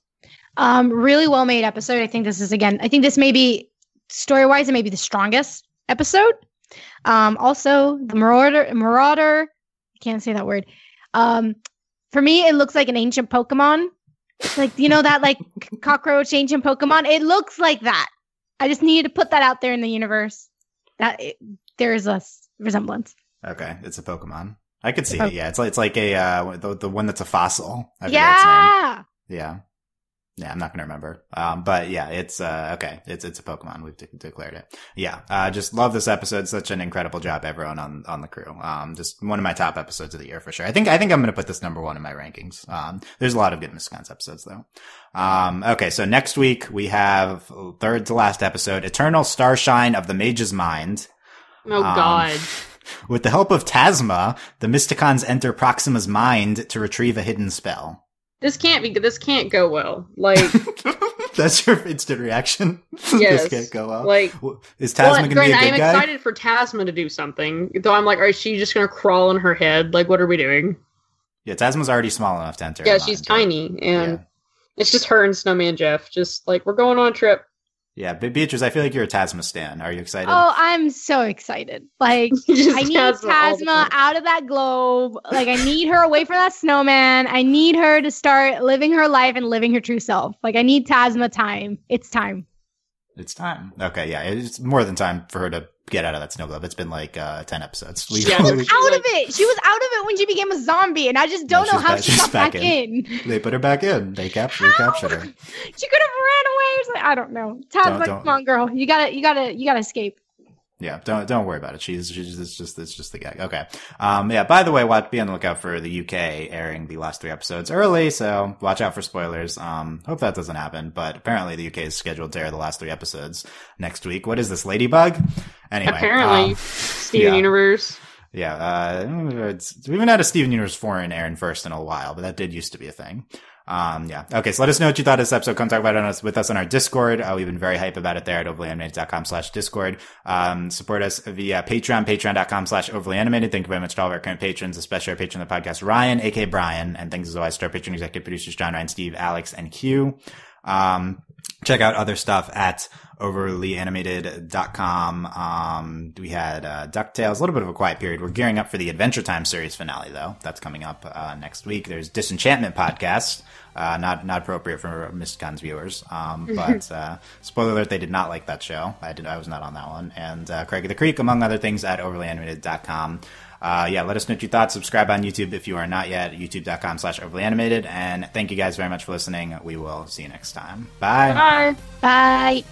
[SPEAKER 3] Really well-made episode. I think this may be, story-wise, it may be the strongest episode. Also the Marauder, I can't say that word. For me, it looks like an ancient Pokemon. Like, you know, that like cockroach ancient Pokemon? It looks like that. I just needed to put that out there in the universe. There is a resemblance.
[SPEAKER 1] Okay, it's a Pokemon. I could see it. Yeah, it's like a the one that's a fossil. I forget
[SPEAKER 3] Yeah.
[SPEAKER 1] its name. Yeah, I'm not gonna remember. But yeah, it's okay. It's a Pokemon. We've declared it. Yeah, just love this episode. Such an incredible job, everyone on the crew. Just one of my top episodes of the year for sure. I think I'm gonna put this number 1 in my rankings. There's a lot of good Mysticons episodes though. Okay, so next week we have third to last episode, Eternal Starshine of the Mage's Mind.
[SPEAKER 2] Oh God.
[SPEAKER 1] With the help of Tasma, the Mysticons enter Proxima's mind to retrieve a hidden spell.
[SPEAKER 2] This can't go well. Like,
[SPEAKER 1] that's your instant reaction.
[SPEAKER 2] Yes.
[SPEAKER 1] This can't go well.
[SPEAKER 2] Like,
[SPEAKER 1] is Tasma going to be a good
[SPEAKER 2] I'm
[SPEAKER 1] guy?
[SPEAKER 2] excited for Tasma to do something. Though I'm like, is she just going to crawl in her head? Like, what are we doing?
[SPEAKER 1] Yeah, Tasma's already small enough to enter.
[SPEAKER 2] Yeah, she's tiny, and it's just her and Snowman Jeff. Just like, we're going on a trip.
[SPEAKER 1] Yeah, Beatrice, I feel like you're a Tasma stan. Are you excited?
[SPEAKER 3] Oh, I'm so excited. Like, I need Tasma out of that globe. Like, I need her away from that snowman. I need her to start living her life and living her true self. Like, I need Tasma time. It's time.
[SPEAKER 1] It's time. Okay, yeah, it's more than time for her to get out of that snow globe. It's been like 10 episodes.
[SPEAKER 3] She was out of it. She was out of it when she became a zombie, and I just don't know how she got back in.
[SPEAKER 1] They put her back in. They captured her.
[SPEAKER 3] She could have ran away or something. I don't know. Tasma, come on, girl. You gotta escape.
[SPEAKER 1] Yeah, don't worry about it. It's just the gag. Okay. Yeah, by the way, be on the lookout for the UK airing the last 3 episodes early, so watch out for spoilers. Hope that doesn't happen, but apparently the UK is scheduled to air the last 3 episodes next week. What is this, Ladybug? Anyway.
[SPEAKER 2] Apparently, Steven Universe.
[SPEAKER 1] Yeah, we haven't had a Steven Universe foreign airing first in a while, but that did used to be a thing. Yeah. Okay. So let us know what you thought of this episode. Come talk about it with us on our Discord. We've been very hype about it there at overlyanimated.com/Discord. Support us via Patreon, patreon.com/overlyanimated. Thank you very much to all of our current patrons, especially our patron of the podcast, Ryan, aka Brian. And thanks as always to our patron executive producers, John, Ryan, Steve, Alex, and Q. Check out other stuff at overlyanimated.com. We had DuckTales, a little bit of a quiet period. We're gearing up for the Adventure Time series finale, though. That's coming up next week. There's Disenchantment podcast, not appropriate for Mysticons viewers. But spoiler alert, they did not like that show. I was not on that one. And Craig of the Creek, among other things, at overlyanimated.com. Yeah, let us know what you thought. Subscribe on YouTube if you are not yet, youtube.com/overlyanimated. And thank you guys very much for listening. We will see you next time. Bye.
[SPEAKER 2] Bye.
[SPEAKER 3] Bye.